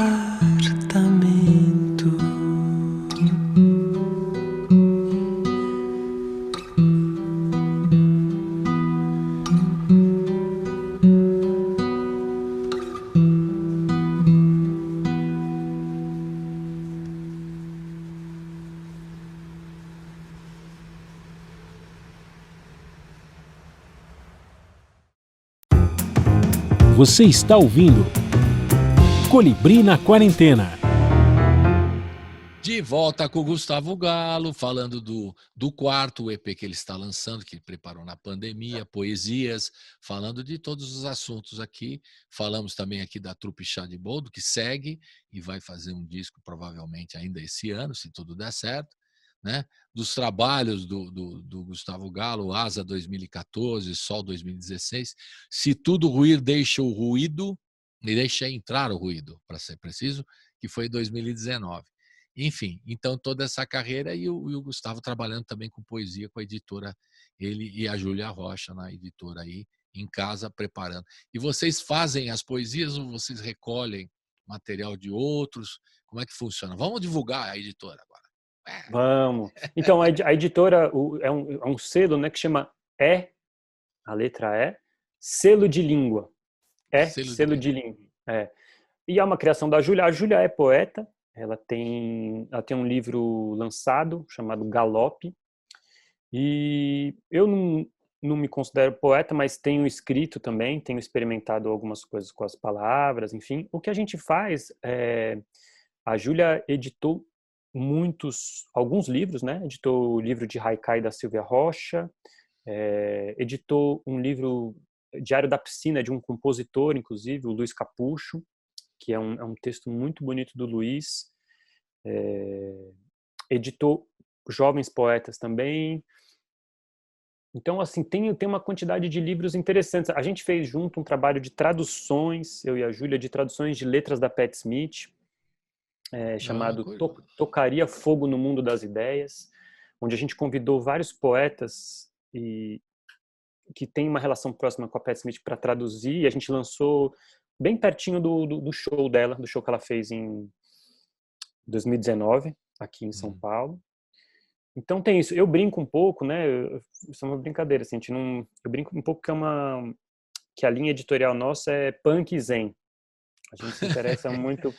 Speaker 1: Você está ouvindo Colibri na Quarentena.
Speaker 2: De volta com o Gustavo Galo, falando do quarto EP que ele está lançando, que ele preparou na pandemia, poesias, falando de todos os assuntos aqui. Falamos também aqui da Trupe Chá de Boldo, que segue e vai fazer um disco provavelmente ainda esse ano, se tudo der certo, né? Dos trabalhos do Gustavo Galo, Asa 2014, Sol 2016. Se tudo ruir, deixa o ruído, e deixa entrar o ruído, para ser preciso, que foi em 2019. Enfim, então toda essa carreira e o Gustavo trabalhando também com poesia com a editora, ele e a Júlia Rocha na editora aí, em casa, preparando. E vocês fazem as poesias ou vocês recolhem material de outros? Como é que funciona? Vamos divulgar a editora agora.
Speaker 3: Vamos. Então, a editora é um selo, né, que chama a letra E, Selo de Língua. Selo de Língua. E é uma criação da Júlia. A Júlia é poeta. Ela tem um livro lançado chamado Galope. E eu não me considero poeta, mas tenho escrito também, tenho experimentado algumas coisas com as palavras, enfim. O que a gente faz a Júlia editou alguns livros, né? Editou o livro de Haikai da Silvia Rocha, editou um livro, Diário da Piscina, de um compositor, inclusive, o Luiz Capucho, que é um texto muito bonito do Luiz. Editou Jovens Poetas também. Então, assim, tem uma quantidade de livros interessantes. A gente fez junto um trabalho de traduções, eu e a Júlia, de traduções de letras da Patti Smith, chamado Tocaria Fogo no Mundo das Ideias, onde a gente convidou vários poetas que têm uma relação próxima com a Patti Smith para traduzir, e a gente lançou bem pertinho do show dela, do show que ela fez em 2019, aqui em São Paulo. Então tem isso. Eu brinco um pouco, né? Isso é uma brincadeira, assim, a gente não, eu brinco um pouco que a linha editorial nossa é punk e zen. A gente se interessa muito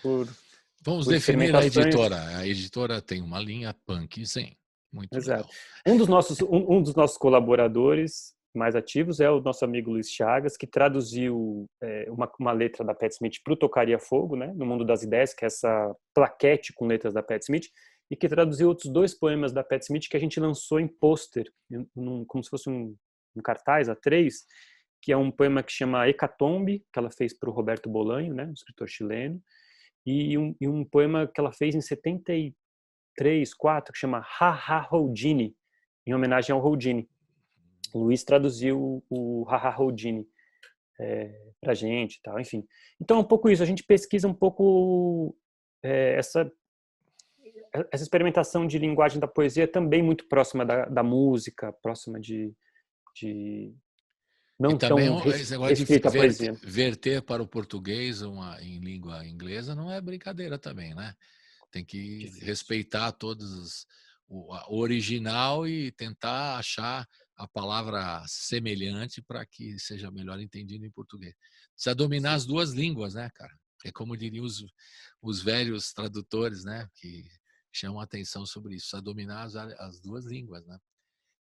Speaker 2: Vamos
Speaker 3: por
Speaker 2: definir a
Speaker 3: experimentações.
Speaker 2: editora. A editora tem uma linha punk zen. Muito
Speaker 3: Exato.
Speaker 2: legal.
Speaker 3: Um dos nossos colaboradores mais ativos é o nosso amigo Luiz Chagas, que traduziu uma letra da Pat Smith para o Tocaria Fogo, né, no Mundo das Ideias, que é essa plaquete com letras da Pat Smith, e que traduziu outros 2 poemas da Pat Smith que a gente lançou em pôster, como se fosse um cartaz A3, que é um poema que chama Hecatombe, que ela fez para o Roberto Bolanho, né, um escritor chileno, e um poema que ela fez em 73, 4, que chama Ha Ha Houdini, em homenagem ao Houdini. O Luiz traduziu o Ha Ha Houdini pra gente e tal, enfim. Então é um pouco isso, a gente pesquisa um pouco essa experimentação de linguagem da poesia também muito próxima da música, próxima de
Speaker 2: E
Speaker 3: não
Speaker 2: também
Speaker 3: tão
Speaker 2: esse negócio de
Speaker 3: restrita à poesia.
Speaker 2: verter para o português em língua inglesa não é brincadeira também, né? Tem que
Speaker 3: Difícil.
Speaker 2: respeitar o original e tentar achar a palavra semelhante para que seja melhor entendido em português. Precisa dominar
Speaker 3: Sim.
Speaker 2: as duas línguas, né, cara? É como diriam os velhos tradutores, né? Que chamam a atenção sobre isso. Precisa dominar as duas línguas, né?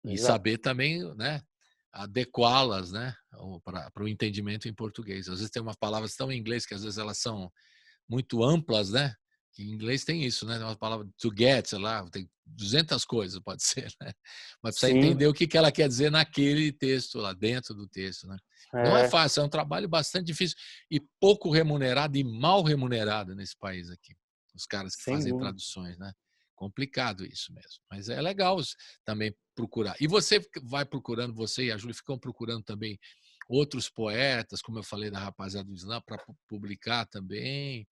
Speaker 2: E
Speaker 3: Exato.
Speaker 2: saber também, né? Adequá-las, né? Para o entendimento em português. Às vezes tem umas palavras tão em inglês que às vezes elas são muito amplas, né? Que em inglês tem isso, né? Uma palavra to get, sei lá, tem 200 coisas, pode ser, né? Mas precisa
Speaker 3: Sim,
Speaker 2: entender o que ela quer dizer naquele texto, lá dentro do texto, né? Não é
Speaker 3: é,
Speaker 2: fácil, é um trabalho bastante difícil e pouco remunerado e mal remunerado nesse país aqui. Os caras que
Speaker 3: sem
Speaker 2: fazem
Speaker 3: dúvida.
Speaker 2: traduções, né? Complicado isso mesmo. Mas é legal também procurar. E você vai procurando, você e a Júlia ficam procurando também outros poetas, como eu falei da rapaziada do Islã, para publicar também.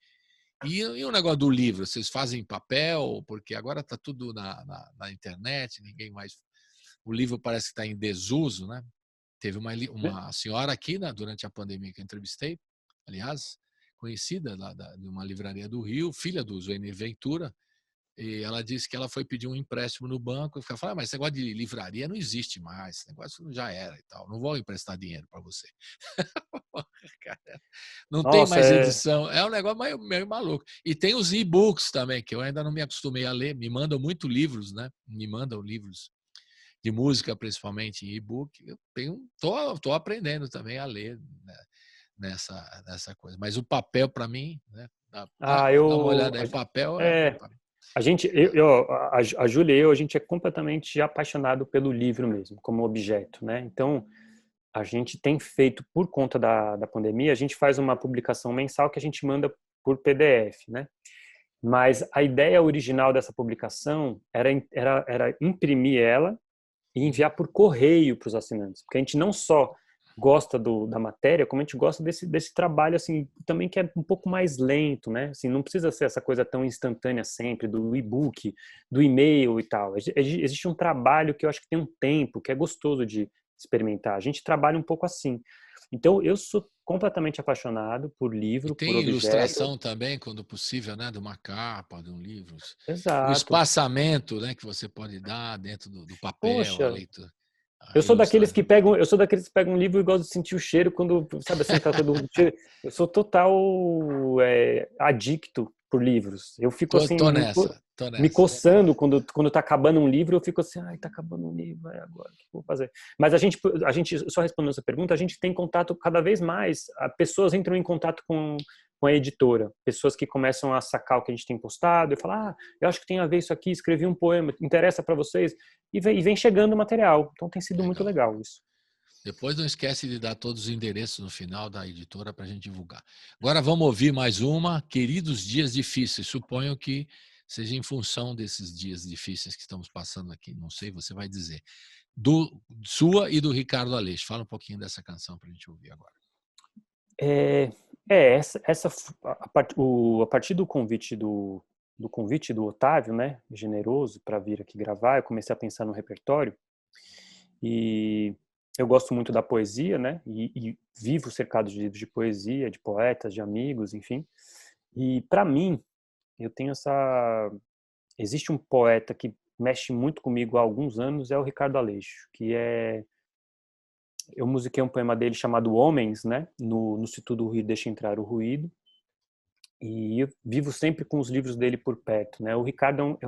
Speaker 2: E o negócio do livro, vocês fazem papel? Porque agora está tudo na internet, ninguém mais. O livro parece que está em desuso, né? Teve uma senhora aqui, né, durante a pandemia que eu entrevistei, aliás, conhecida de uma livraria do Rio, filha do Zuenir Ventura, e ela disse que ela foi pedir um empréstimo no banco e falou: mas esse negócio de livraria não existe mais, esse negócio já era e tal, não vou emprestar dinheiro para você. Não tem
Speaker 3: Nossa,
Speaker 2: mais edição, é um negócio meio maluco. E tem os e-books também, que eu ainda não me acostumei a ler, me mandam muito livros, né? Me mandam livros de música, principalmente em e-book. Tô aprendendo também a ler, né, nessa coisa. Mas o papel, para mim, né? Dá uma
Speaker 3: eu,
Speaker 2: olhada aí, papel é.
Speaker 3: é, a gente, a Júlia e eu, a gente é completamente apaixonado pelo livro mesmo, como objeto, né? Então, a gente tem feito, por conta da pandemia, a gente faz uma publicação mensal que a gente manda por PDF, né? Mas a ideia original dessa publicação era imprimir ela e enviar por correio para os assinantes, porque a gente não só gosta da matéria, como a gente gosta desse trabalho assim também que é um pouco mais lento, né? Assim, não precisa ser essa coisa tão instantânea sempre do e-book, do e-mail e tal. Existe um trabalho que eu acho que tem um tempo, que é gostoso de experimentar. A gente trabalha um pouco assim. Então, eu sou completamente apaixonado por
Speaker 2: E
Speaker 3: livro, por
Speaker 2: tem
Speaker 3: objeto.
Speaker 2: ilustração também, quando possível, né? De uma capa, de um livro. O
Speaker 3: Exato.
Speaker 2: espaçamento, né, que você pode dar dentro do papel, a
Speaker 3: Poxa,
Speaker 2: leitura, a
Speaker 3: eu sou daqueles que pegam um livro e gostam de sentir o cheiro quando, sabe assim, tá todo cheiro. Eu sou total adicto por livros. Eu fico assim,
Speaker 2: tô nessa, tô
Speaker 3: me
Speaker 2: nessa.
Speaker 3: coçando quando tá acabando um livro, eu fico assim, ai, tá acabando um livro, agora o que eu vou fazer? Mas só respondendo essa pergunta, a gente tem contato cada vez mais, pessoas entram em contato com a editora, pessoas que começam a sacar o que a gente tem postado e falar, eu acho que tem a ver isso aqui, escrevi um poema, interessa para vocês? E vem chegando o material. Então tem sido muito
Speaker 2: Legal.
Speaker 3: legal isso.
Speaker 2: Depois não esquece de dar todos os endereços no final da editora para a gente divulgar. Agora vamos ouvir mais uma, Queridos Dias Difíceis. Suponho que seja em função desses dias difíceis que estamos passando aqui. Não sei, você vai dizer. Sua e do Ricardo Aleixo. Fala um pouquinho dessa canção para a gente ouvir agora.
Speaker 3: É, a partir do convite do Otávio, né, generoso, para vir aqui gravar, eu comecei a pensar no repertório e eu gosto muito da poesia, né, e vivo cercado de livros de poesia, de poetas, de amigos, enfim. E para mim, eu tenho existe um poeta que mexe muito comigo há alguns anos é o Ricardo Aleixo, que eu musiquei um poema dele chamado Homens, né? No Se Tudo Ruir Deixa Entrar o Ruído. E eu vivo sempre com os livros dele por perto, né? O Ricardo é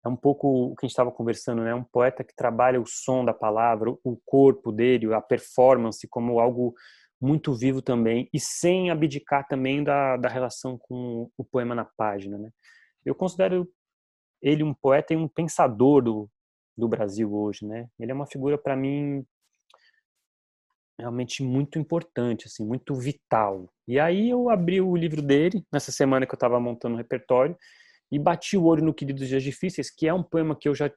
Speaker 3: um pouco o que a gente estava conversando, né? Um poeta que trabalha o som da palavra, o corpo dele, a performance como algo muito vivo também, e sem abdicar também da relação com o poema na página, né? Eu considero ele um poeta e um pensador do Brasil hoje, né? Ele é uma figura, para mim, realmente muito importante, assim, muito vital. E aí eu abri o livro dele, nessa semana que eu estava montando o repertório, e bati o olho no Queridos Dias Difíceis, que é um poema que eu já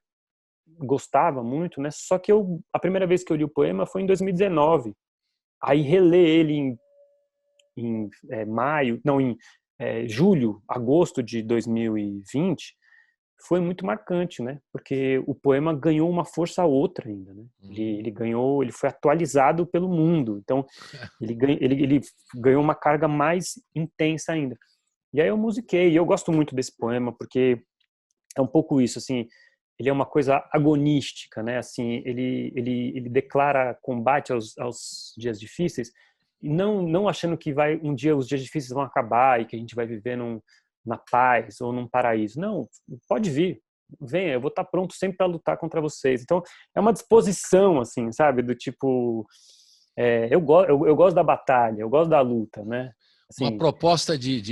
Speaker 3: gostava muito, né? Só que a primeira vez que eu li o poema foi em 2019. Aí reler ele em julho, agosto de 2020, foi muito marcante, né? Porque o poema ganhou uma força outra ainda, né? Ele foi atualizado pelo mundo. Então, ele ganhou uma carga mais intensa ainda. E aí eu musiquei, e eu gosto muito desse poema, porque é um pouco isso, assim, ele é uma coisa agonística, né? Assim, ele declara combate aos dias difíceis, e não achando que um dia os dias difíceis vão acabar e que a gente vai viver na paz ou num paraíso. Não, pode vir, venha, eu vou estar pronto sempre para lutar contra vocês. Então, é uma disposição, assim, sabe? Do tipo, eu gosto da batalha, eu gosto da luta, né? Assim,
Speaker 2: uma proposta de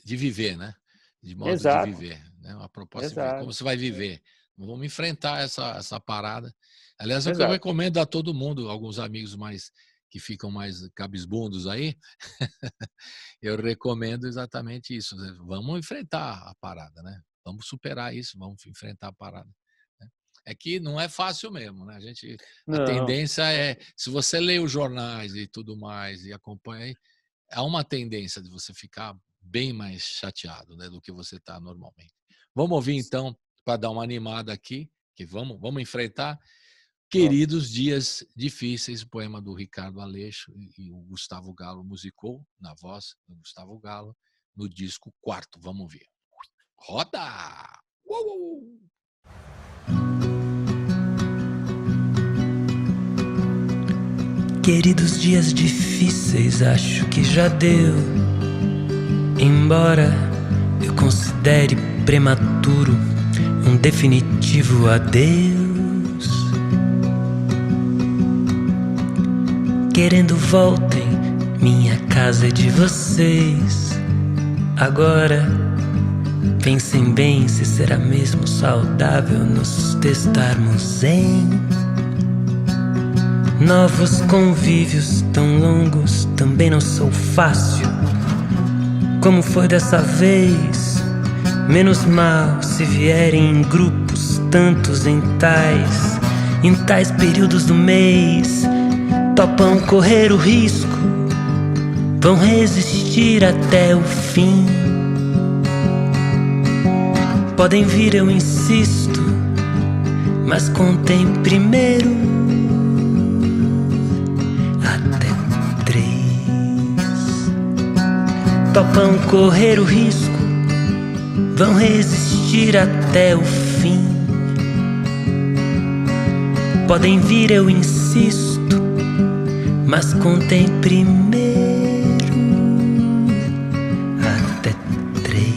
Speaker 2: viver, né? De modo
Speaker 3: exato,
Speaker 2: de viver. Né? Uma proposta de viver.
Speaker 3: exato,
Speaker 2: Como você vai viver? Vamos enfrentar essa parada. Aliás, é o que eu
Speaker 3: exato.
Speaker 2: recomendo a todo mundo, alguns amigos que ficam mais cabisbundos aí, eu recomendo exatamente isso. Vamos enfrentar a parada, né? Vamos superar isso, vamos enfrentar a parada. É que não é fácil mesmo, né? A
Speaker 3: Não,
Speaker 2: tendência se você lê os jornais e tudo mais e acompanha, há uma tendência de você ficar bem mais chateado, né, do que você está normalmente. Vamos ouvir então, para dar uma animada aqui, que vamos enfrentar Queridos Dias Difíceis, o poema do Ricardo Aleixo, e o Gustavo Galo musicou na voz do Gustavo Galo no disco Quarto. Vamos ver. Roda! Uou!
Speaker 4: Queridos dias difíceis, acho que já deu. Embora eu considere prematuro um definitivo adeus. Querendo voltem, minha casa é de vocês. Agora, pensem bem se será mesmo saudável nos testarmos em novos convívios tão longos. Também não sou fácil, como foi dessa vez. Menos mal se vierem em grupos tantos em tais períodos do mês. Topam correr o risco, vão resistir até o fim. Podem vir, eu insisto, mas contem primeiro até 3. Topam correr o risco, vão resistir até o fim. Podem vir, eu insisto, mas contem primeiro até 3.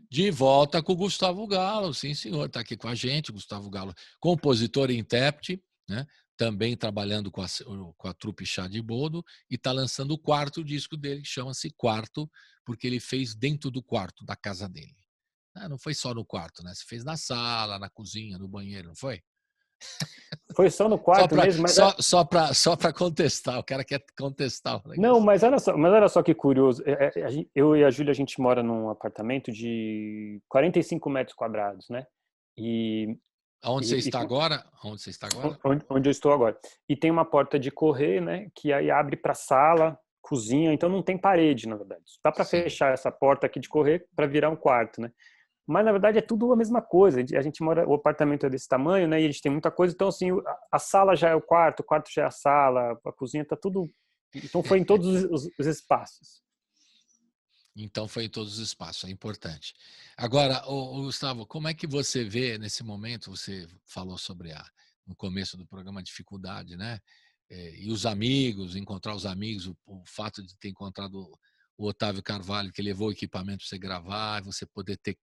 Speaker 2: De volta com o Gustavo Galo, sim senhor, está aqui com a gente, Gustavo Galo, compositor e intérprete, né? Também trabalhando com a trupe Chá de Boldo, e está lançando o quarto disco dele, que chama-se Quarto, porque ele fez dentro do quarto da casa dele. Não foi só no quarto, né? Você fez na sala, na cozinha, no banheiro, não foi?
Speaker 3: Foi só no quarto mesmo, mas
Speaker 2: só para contestar, o cara quer contestar o negócio.
Speaker 3: Não, mas olha só que curioso. Eu e a Júlia, a gente mora num apartamento de 45 metros quadrados, né? E
Speaker 2: Aonde você está agora? Onde você está agora?
Speaker 3: Onde eu estou agora. E tem uma porta de correr, né, que aí abre para sala, cozinha, então não tem parede, na verdade. Dá para fechar essa porta aqui de correr para virar um quarto, né? Mas na verdade é tudo a mesma coisa. A gente mora, o apartamento é desse tamanho, né? E a gente tem muita coisa, então assim, a sala já é o quarto já é a sala, a cozinha tá tudo. Então foi em todos os espaços.
Speaker 2: Então foi em todos os espaços, é importante. Agora, Gustavo, como é que você vê nesse momento? Você falou sobre no começo do programa a dificuldade, né? E os amigos, encontrar os amigos, o fato de ter encontrado o Otávio Carvalho, que levou o equipamento para você gravar, você poder ter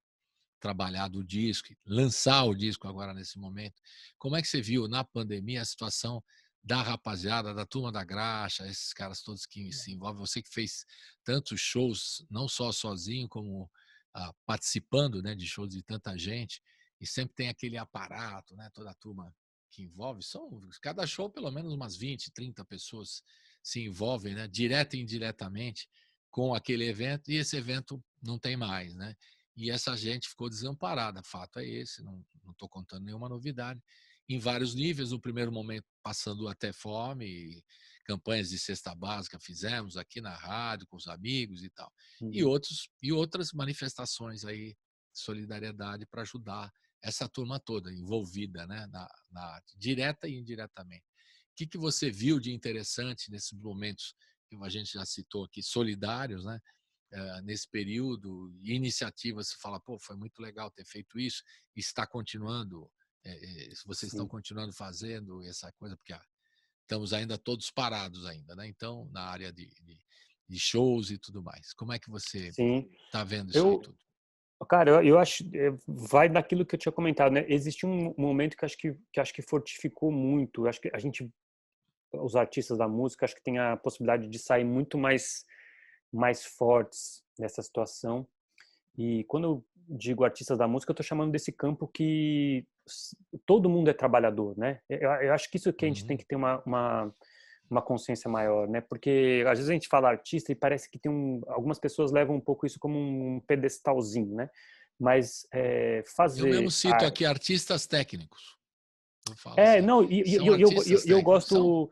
Speaker 2: trabalhado o disco, lançar o disco agora nesse momento. Como é que você viu na pandemia a situação da rapaziada, da Turma da Graxa, esses caras todos que se envolvem? Você que fez tantos shows, não só sozinho, como participando, né, de shows de tanta gente, e sempre tem aquele aparato, né, toda a turma que envolve. Cada show, pelo menos umas 20, 30 pessoas se envolvem, né, direta e indiretamente com aquele evento, e esse evento não tem mais, né? E essa gente ficou desamparada, fato é esse, não estou contando nenhuma novidade, em vários níveis, no primeiro momento passando até fome, campanhas de cesta básica fizemos aqui na rádio, com os amigos e tal, e outras manifestações aí de solidariedade para ajudar essa turma toda envolvida, né, na arte, direta e indiretamente. O que você viu de interessante nesses momentos que a gente já citou aqui, solidários, né? Nesse período, iniciativas, você fala, pô, foi muito legal ter feito isso, está continuando, vocês estão continuando fazendo essa coisa, porque estamos ainda todos parados ainda, né? Então, na área de shows e tudo mais. Como é que você está vendo isso aí tudo?
Speaker 3: Cara, eu acho, vai daquilo que eu tinha comentado, né? Existe um momento que acho que fortificou muito, acho que a gente, os artistas da música, acho que tem a possibilidade de sair muito mais fortes nessa situação. E quando eu digo artistas da música, eu estou chamando desse campo que todo mundo é trabalhador, né? Eu acho que isso que a gente tem que ter uma consciência maior, né? Porque às vezes a gente fala artista e parece que tem algumas pessoas levam um pouco isso como um pedestalzinho, né? Mas fazer...
Speaker 2: Eu mesmo cito aqui artistas técnicos. Eu falo assim,
Speaker 3: não,
Speaker 2: são artistas
Speaker 3: eu
Speaker 2: técnicos.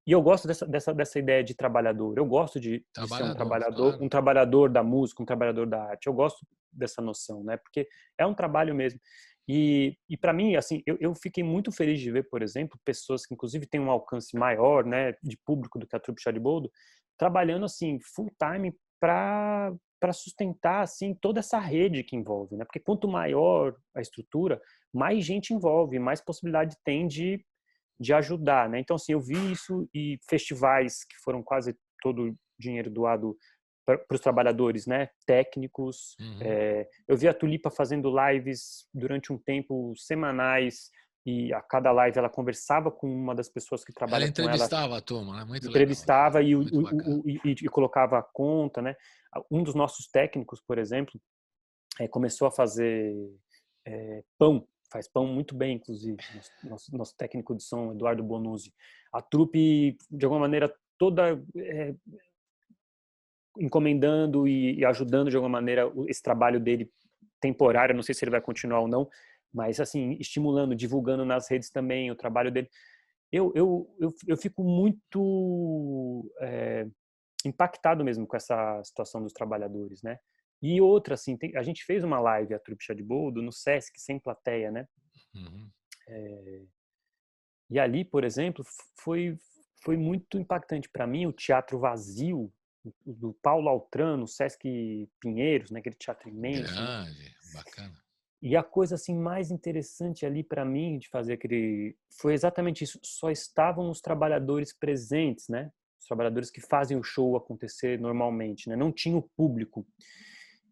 Speaker 3: eu gosto dessa ideia de trabalhador. Eu gosto de ser um trabalhador,
Speaker 2: claro.
Speaker 3: um trabalhador da música, um trabalhador da arte. Eu gosto dessa noção, né? Porque é um trabalho mesmo. E para mim, assim, eu fiquei muito feliz de ver, por exemplo, pessoas que inclusive têm um alcance maior, né, de público do que a Trupe Chá de Boldo, trabalhando assim full time para sustentar assim toda essa rede que envolve, né? Porque quanto maior a estrutura, mais gente envolve, mais possibilidade tem de ajudar, né? Então, assim, eu vi isso e festivais que foram quase todo o dinheiro doado para os trabalhadores, né? Técnicos. Eu vi a Tulipa fazendo lives durante um tempo semanais e a cada live ela conversava com uma das pessoas que trabalha com ela.
Speaker 2: Ela entrevistava a turma, né? Muito
Speaker 3: entrevistava
Speaker 2: legal.
Speaker 3: E colocava a conta, né? Um dos nossos técnicos, por exemplo, começou a fazer pão. Faz pão muito bem, inclusive. Nosso técnico de som, Eduardo Bonuzzi. A trupe, de alguma maneira, toda encomendando e ajudando, de alguma maneira, esse trabalho dele temporário. Não sei se ele vai continuar ou não, mas, assim, estimulando, divulgando nas redes também o trabalho dele. Eu fico muito impactado mesmo com essa situação dos trabalhadores, né? E outra, assim, a gente fez uma live, a Trupe Chá de Boldo, no Sesc, sem plateia, né? E ali, por exemplo, foi muito impactante para mim o teatro vazio do Paulo Altran, no Sesc Pinheiros, né? Aquele teatro imenso.
Speaker 2: Grande,
Speaker 3: né?
Speaker 2: Bacana.
Speaker 3: E a coisa assim mais interessante ali para mim de fazer foi exatamente isso. Só estavam os trabalhadores presentes, né? Os trabalhadores que fazem o show acontecer normalmente, né? Não tinha o público.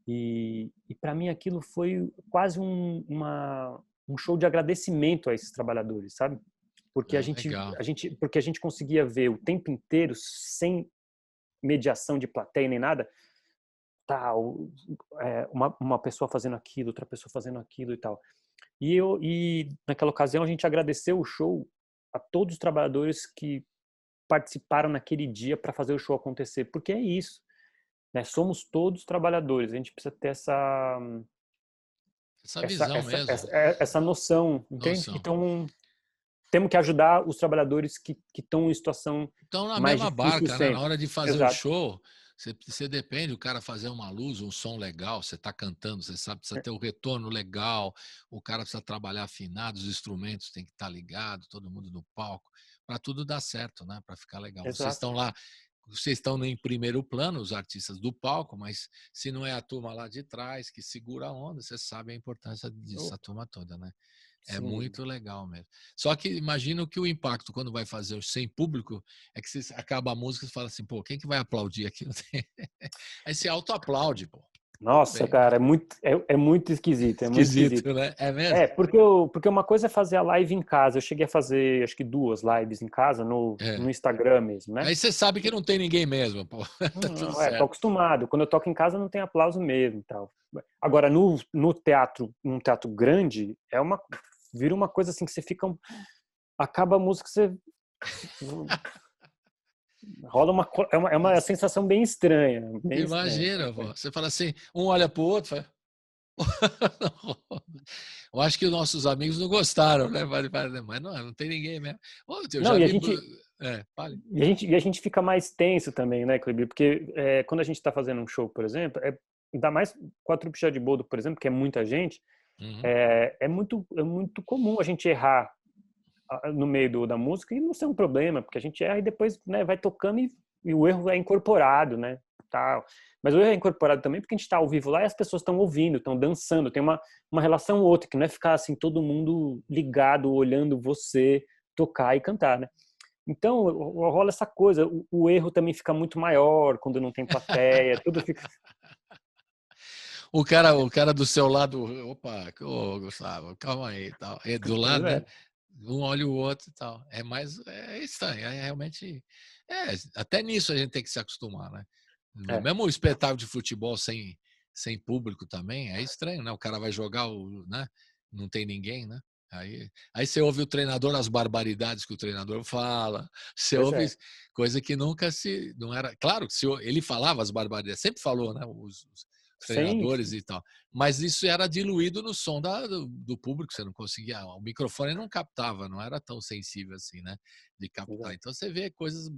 Speaker 3: E para mim aquilo foi quase um show de agradecimento a esses trabalhadores, sabe? Porque porque a gente conseguia ver o tempo inteiro sem mediação de plateia nem nada, uma pessoa fazendo aquilo, outra pessoa fazendo aquilo e tal. E naquela ocasião a gente agradeceu o show a todos os trabalhadores que participaram naquele dia para fazer o show acontecer, porque é isso, né? Somos todos trabalhadores, a gente precisa ter
Speaker 2: Essa visão mesmo.
Speaker 3: Essa noção, entende?
Speaker 2: Noção.
Speaker 3: Então, temos que ajudar os trabalhadores que estão em situação
Speaker 2: Então, na
Speaker 3: mais
Speaker 2: mesma
Speaker 3: difícil
Speaker 2: barca, né?
Speaker 3: sempre.
Speaker 2: Na hora de fazer o
Speaker 3: Exato.
Speaker 2: show, você depende, o cara fazer uma luz, um som legal, você está cantando, você sabe, precisa ter o retorno legal, o cara precisa trabalhar afinado, os instrumentos têm que estar ligados, todo mundo no palco, para tudo dar certo, né? Para ficar legal. Vocês
Speaker 3: Exato.
Speaker 2: estão lá, vocês estão em primeiro plano, os artistas do palco, mas se não é a turma lá de trás que segura a onda, você sabe a importância disso, a turma toda, né? É
Speaker 3: Sim.
Speaker 2: muito legal mesmo. Só que imagino que o impacto quando vai fazer sem público é que você acaba a música e fala assim, pô, quem que vai aplaudir aqui? Aí você autoaplaude, pô.
Speaker 3: Nossa, cara, é muito esquisito. É muito esquisito,
Speaker 2: né? É mesmo?
Speaker 3: Porque uma coisa é fazer a live em casa. Eu cheguei a fazer, acho que 2 lives em casa no Instagram mesmo, né?
Speaker 2: Aí você sabe que não tem ninguém mesmo, pô. Tá tudo certo.
Speaker 3: Tô acostumado. Quando eu toco em casa não tem aplauso mesmo e tal. Agora, num teatro grande, vira uma coisa assim que você fica... Acaba a música, você... rola uma sensação bem estranha.
Speaker 2: Imagina, pô. Você fala assim, um olha pro outro, fala... Eu acho que os nossos amigos não gostaram, né? Mas não tem ninguém mesmo.
Speaker 3: E a gente fica mais tenso também, né, Cleber? Porque quando a gente está fazendo um show, por exemplo, ainda mais com a trupe Chá de Boldo, por exemplo, que é muita gente, é muito comum a gente errar no meio da música e não ser um problema, porque a gente erra e depois, né, vai tocando e o erro é incorporado, né? Tal. Mas o erro é incorporado também porque a gente está ao vivo lá e as pessoas estão ouvindo, estão dançando, tem uma relação ou outra, que não é ficar assim, todo mundo ligado, olhando você tocar e cantar, né? Então, rola essa coisa, o erro também fica muito maior quando não tem plateia, tudo fica...
Speaker 2: O cara do seu lado, opa, Gustavo, calma aí, tal. Do lado, né? Um olha o outro e tal. É estranho, realmente. Até nisso a gente tem que se acostumar, né? Mesmo o espetáculo de futebol sem público também é estranho, né? O cara vai jogar, né? Não tem ninguém, né? Aí você ouve o treinador, as barbaridades que o treinador fala. Você ouve coisa que nunca não era. Claro que ele falava as barbaridades, sempre falou, né? Os treinadores e tal. Mas isso era diluído no som do público, você não conseguia. O microfone não captava, não era tão sensível assim, né? De captar. Então você vê coisas,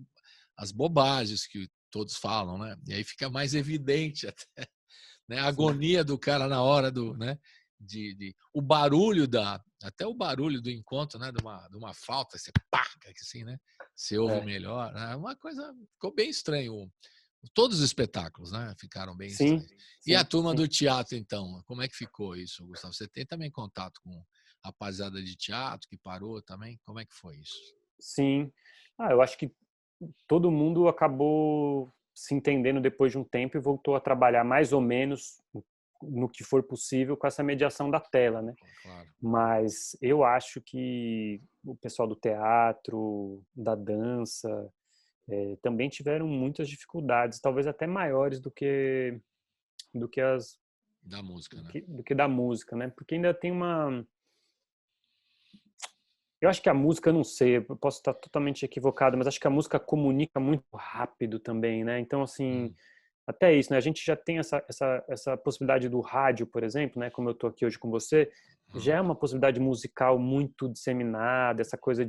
Speaker 2: as bobagens que todos falam, né? E aí fica mais evidente até, né? A agonia do cara na hora do, né? O barulho até o barulho do encontro, né? De uma falta, você pá, assim, né? Você ouve melhor. Né? Uma coisa ficou bem estranho. Todos os espetáculos, né? Ficaram bem estranhos. E a turma do teatro, então? Como é que ficou isso, Gustavo? Você tem também contato com a rapaziada de teatro que parou também? Como é que foi isso?
Speaker 3: Sim. Eu acho que todo mundo acabou se entendendo depois de um tempo e voltou a trabalhar mais ou menos no que for possível com essa mediação da tela, né?
Speaker 2: Claro.
Speaker 3: Mas eu acho que o pessoal do teatro, da dança, também tiveram muitas dificuldades, talvez até maiores do que as
Speaker 2: da música, né?
Speaker 3: do que da música, né? Porque ainda tem eu acho que a música, eu não sei, eu posso estar totalmente equivocado, mas acho que a música comunica muito rápido também, né? Então, assim, até isso, né? A gente já tem essa possibilidade do rádio, por exemplo, né? Como eu tô aqui hoje com você, já é uma possibilidade musical muito disseminada, essa coisa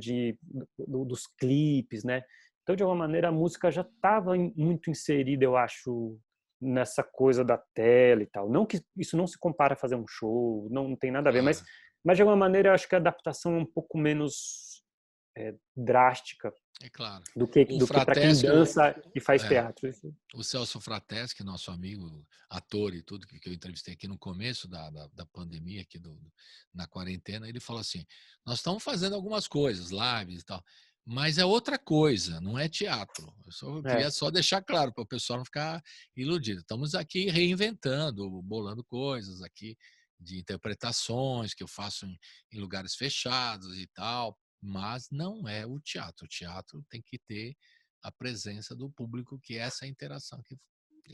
Speaker 3: dos clipes, né? Então, de alguma maneira, a música já estava muito inserida, eu acho, nessa coisa da tela e tal. Não que isso não se compara a fazer um show, não tem nada a ver, mas de alguma maneira eu acho que a adaptação é um pouco menos drástica
Speaker 2: claro.
Speaker 3: do que para quem dança e faz teatro.
Speaker 2: O Celso Frateschi, nosso amigo, ator e tudo, que eu entrevistei aqui no começo da pandemia, aqui na quarentena, ele falou assim, nós estamos fazendo algumas coisas, lives e tal, mas é outra coisa, não é teatro. Eu queria só deixar claro para o pessoal não ficar iludido. Estamos aqui reinventando, bolando coisas aqui de interpretações que eu faço em lugares fechados e tal, mas não é o teatro. O teatro tem que ter a presença do público, que é essa interação que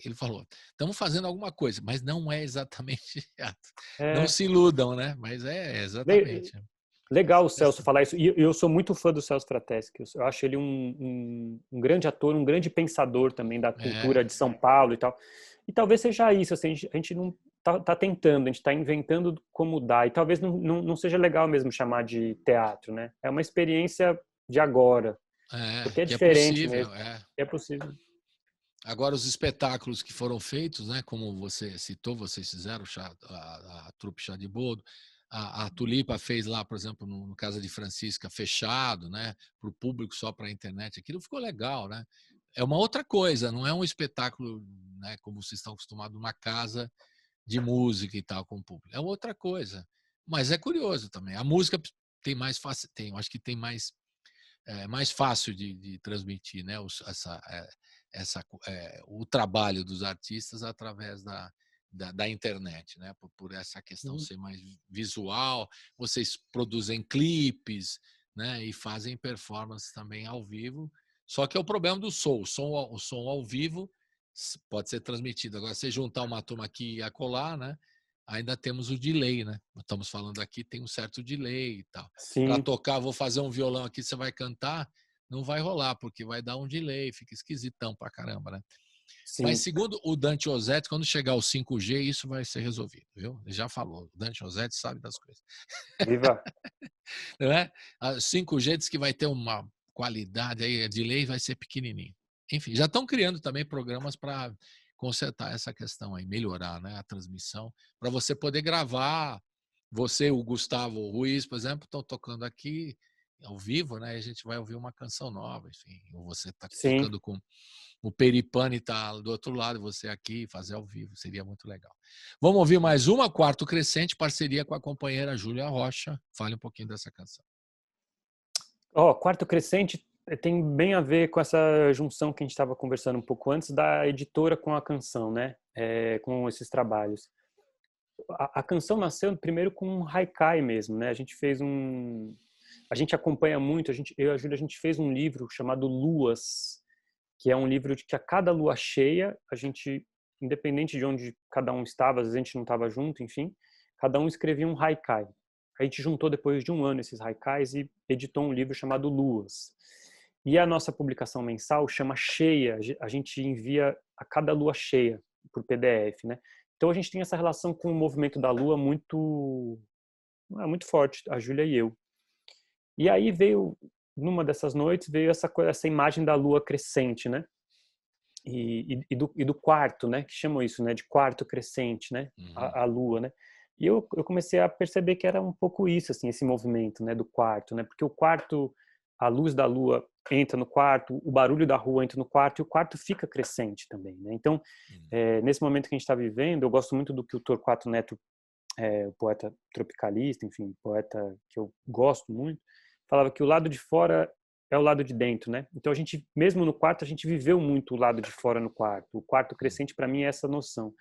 Speaker 2: ele falou. Estamos fazendo alguma coisa, mas não é exatamente teatro. Não se iludam, né? Mas é exatamente.
Speaker 3: Legal o Celso falar isso. E eu sou muito fã do Celso Frateschi. Eu acho ele um grande ator, um grande pensador também da cultura de São Paulo e tal. E talvez seja isso. Assim, a gente não tá tentando, a gente está inventando como dá. E talvez não seja legal mesmo chamar de teatro, né? É uma experiência de agora. Porque é diferente
Speaker 2: possível,
Speaker 3: mesmo. É possível.
Speaker 2: Agora, os espetáculos que foram feitos, né, como você citou, vocês fizeram a trupe Chá de Boldo, a Tulipa fez lá, por exemplo, no Casa de Francisca, fechado, né, para o público, só para a internet. Aquilo ficou legal, né? É uma outra coisa, não é um espetáculo, né, como vocês estão acostumados, numa casa de música e tal, com o público. É outra coisa. Mas é curioso também. A música tem mais fácil, acho que tem mais fácil de transmitir, né, o trabalho dos artistas através da internet, né, por essa questão ser mais visual. Vocês produzem clipes, né, e fazem performance também ao vivo. Só que é o problema do som. O som ao vivo pode ser transmitido. Agora, se juntar uma turma aqui e acolá, né, ainda temos o delay, né? Estamos falando aqui, tem um certo delay e tal. Para tocar, vou fazer um violão aqui, você vai cantar, não vai rolar, porque vai dar um delay, fica esquisitão pra caramba, né? Sim. Mas segundo o Dante Ozzetti, quando chegar ao 5G, isso vai ser resolvido, viu? Ele já falou, o Dante Ozzetti sabe das coisas.
Speaker 3: Viva!
Speaker 2: Não é? A 5G diz que vai ter uma qualidade, aí a delay vai ser pequenininho. Enfim, já estão criando também programas para consertar essa questão aí, melhorar, né, a transmissão, para você poder gravar. Você, o Gustavo Ruiz, por exemplo, estão tocando aqui ao vivo, né? E a gente vai ouvir uma canção nova, enfim. Ou você está tocando com o Peripane, tá do outro lado, você aqui, fazer ao vivo, seria muito legal. Vamos ouvir mais uma, Quarto Crescente, parceria com a companheira Júlia Rocha. Fale um pouquinho dessa canção.
Speaker 3: Quarto Crescente tem bem a ver com essa junção que a gente estava conversando um pouco antes da editora com a canção, né? Com esses trabalhos. A canção nasceu primeiro com um haikai mesmo, né? A gente acompanha muito, eu e a Júlia, a gente fez um livro chamado Luas, que é um livro de que a cada lua cheia, a gente, independente de onde cada um estava, às vezes a gente não estava junto, enfim, cada um escrevia um haikai. A gente juntou depois de um ano esses haikais e editou um livro chamado Luas. E a nossa publicação mensal chama Cheia, a gente envia a cada lua cheia por PDF, né? Então a gente tem essa relação com o movimento da lua muito forte, a Júlia e eu. E aí veio, numa dessas noites, veio essa imagem da lua crescente, né? E do quarto, né? Que chamam isso, né? De quarto crescente, né? A lua, né? E eu comecei a perceber que era um pouco isso, assim, esse movimento, né? Do quarto, né? Porque o quarto, a luz da lua entra no quarto, o barulho da rua entra no quarto e o quarto fica crescente também, né? Então, nesse momento que a gente está vivendo, eu gosto muito do que o Torquato Neto, o poeta tropicalista, enfim, poeta que eu gosto muito, falava que o lado de fora é o lado de dentro, né? Então a gente, mesmo no quarto, a gente viveu muito o lado de fora no quarto. O quarto crescente, para mim, é essa noção.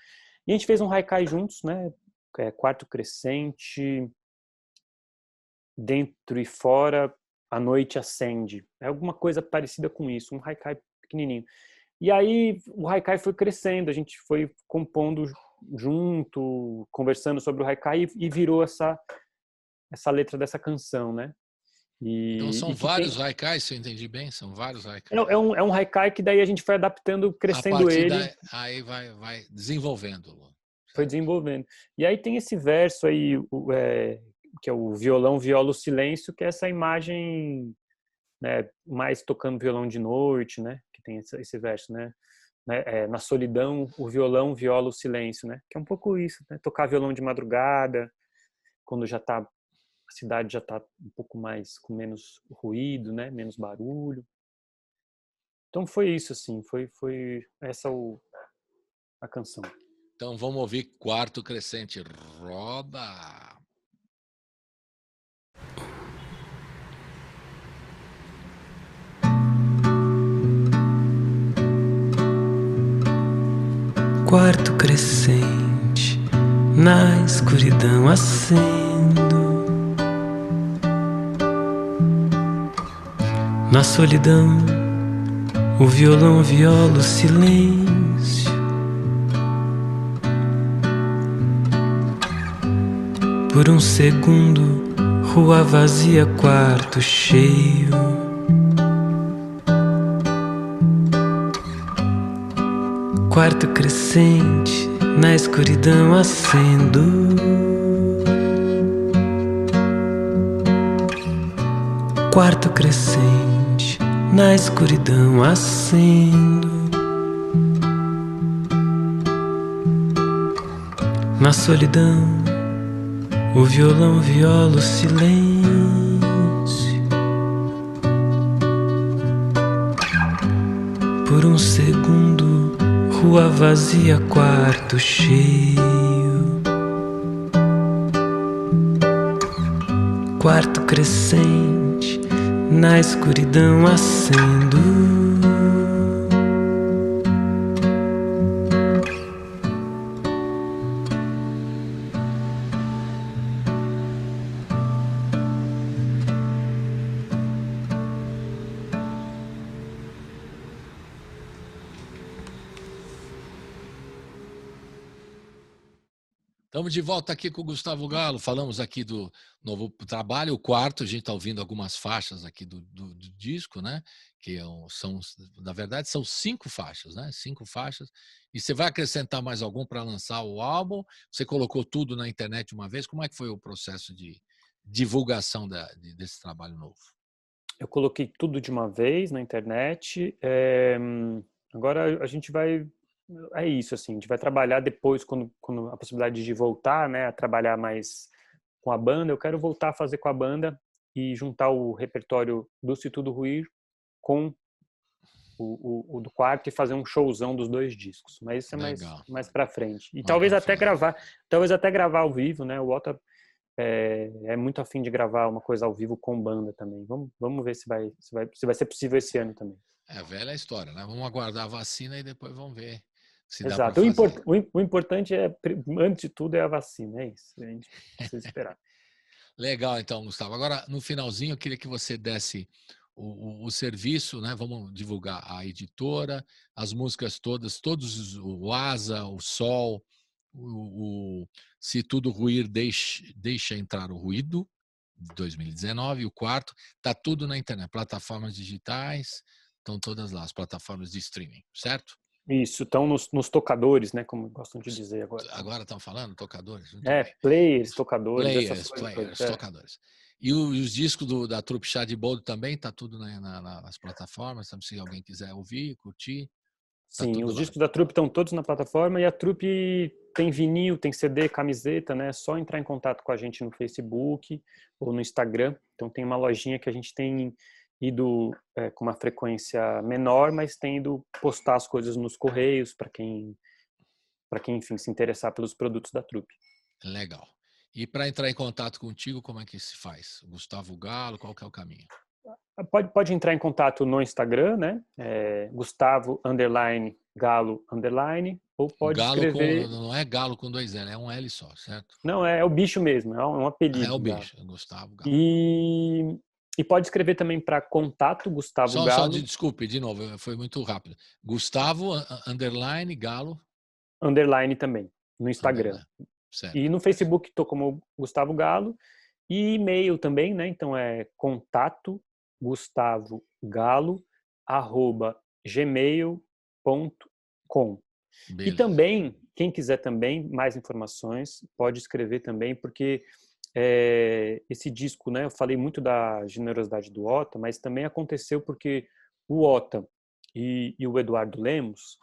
Speaker 3: E a gente fez um haikai juntos, né? Quarto crescente, dentro e fora, a noite acende. É alguma coisa parecida com isso, um haikai pequenininho. E aí o haikai foi crescendo, a gente foi compondo junto, conversando sobre o haikai e virou essa letra dessa canção, né?
Speaker 2: Então são vários haikais, se eu entendi bem? São vários haikais.
Speaker 3: É um haikai que daí a gente foi adaptando, crescendo ele.
Speaker 2: Aí vai desenvolvendo.
Speaker 3: Foi desenvolvendo. E aí tem esse verso aí, que é o violão, viola, o silêncio, que é essa imagem, né, mais tocando violão de noite, né? Que tem esse verso, né? Na solidão, o violão, viola, o silêncio, né? Que é um pouco isso, né? Tocar violão de madrugada, quando a cidade já está um pouco mais, com menos ruído, né? Menos barulho. Então foi isso, assim, foi essa a canção.
Speaker 2: Então vamos ouvir Quarto Crescente. Roda!
Speaker 4: Quarto crescente, na escuridão acendo. Na solidão, o violão viola o silêncio. Por um segundo, rua vazia, quarto cheio. Quarto crescente, na escuridão acendo. Quarto crescente, na escuridão acendo. Na solidão, o violão viola o silêncio. Por um segundo, rua vazia, quarto cheio. Quarto crescente, na escuridão acendo.
Speaker 2: Estamos de volta aqui com o Gustavo Galo. Falamos aqui do novo trabalho, o quarto. A gente está ouvindo algumas faixas aqui do disco, né? Que são, na verdade, são 5 faixas, né? 5 faixas. E você vai acrescentar mais algum para lançar o álbum? Você colocou tudo na internet uma vez? Como é que foi o processo de divulgação desse trabalho novo?
Speaker 3: Eu coloquei tudo de uma vez na internet. Agora a gente vai... É isso, assim, a gente vai trabalhar depois, quando a possibilidade de voltar, né, a trabalhar mais com a banda. Eu quero voltar a fazer com a banda e juntar o repertório do Se Tudo Ruir com o do quarto e fazer um showzão dos 2 discos. Mas isso é mais para frente. E talvez até gravar ao vivo, né? O Otto é muito afim de gravar uma coisa ao vivo com banda também. Vamos ver se vai ser possível esse ano também.
Speaker 2: É a velha história, né? Vamos aguardar a vacina e depois vamos ver se dá
Speaker 3: Exato.
Speaker 2: para fazer.
Speaker 3: O importante antes de tudo, é a vacina. É isso. A gente precisa esperar.
Speaker 2: Legal, então, Gustavo. Agora, no finalzinho, eu queria que você desse o serviço, né? Vamos divulgar a editora, as músicas todos, o Asa, o Sol, o Se Tudo Ruir, deixa entrar o ruído, 2019, e o quarto, tá tudo na internet, plataformas digitais, estão todas lá, as plataformas de streaming, certo?
Speaker 3: Isso, estão nos tocadores, né? Como gostam de dizer agora.
Speaker 2: Agora estão falando tocadores?
Speaker 3: Players, tocadores, essas coisas.
Speaker 2: Players, tocadores. E os discos da Trupe Chá de Boldo também, tá tudo nas plataformas, se alguém quiser ouvir, curtir. Tá.
Speaker 3: Sim, os discos da Trupe estão todos na plataforma, e a Trupe tem vinil, tem CD, camiseta, né? É só entrar em contato com a gente no Facebook ou no Instagram. Então tem uma lojinha que a gente tem ido com uma frequência menor, mas tem ido postar as coisas nos correios para quem, enfim, se interessar pelos produtos da Trupe.
Speaker 2: Legal. E para entrar em contato contigo, como é que se faz? Gustavo Galo, qual que é o caminho?
Speaker 3: Pode entrar em contato no Instagram, né? Gustavo_Galo_, ou pode escrever...
Speaker 2: Não é Galo com 2 L, é um L só, certo?
Speaker 3: Não, é o bicho mesmo, é um apelido.
Speaker 2: É o bicho, é Gustavo Galo.
Speaker 3: E pode escrever também para contato Gustavo Galo.
Speaker 2: Desculpe, de novo, foi muito rápido. Gustavo _Galo.
Speaker 3: _ também, no Instagram.
Speaker 2: Certo.
Speaker 3: E no Facebook estou como Gustavo Galo. E e-mail também, né? Então é contato gustavogalo@gmail.com. E também, quem quiser também mais informações, pode escrever também, porque esse disco, né? Eu falei muito da generosidade do Ota, mas também aconteceu porque o Ota e o Eduardo Lemos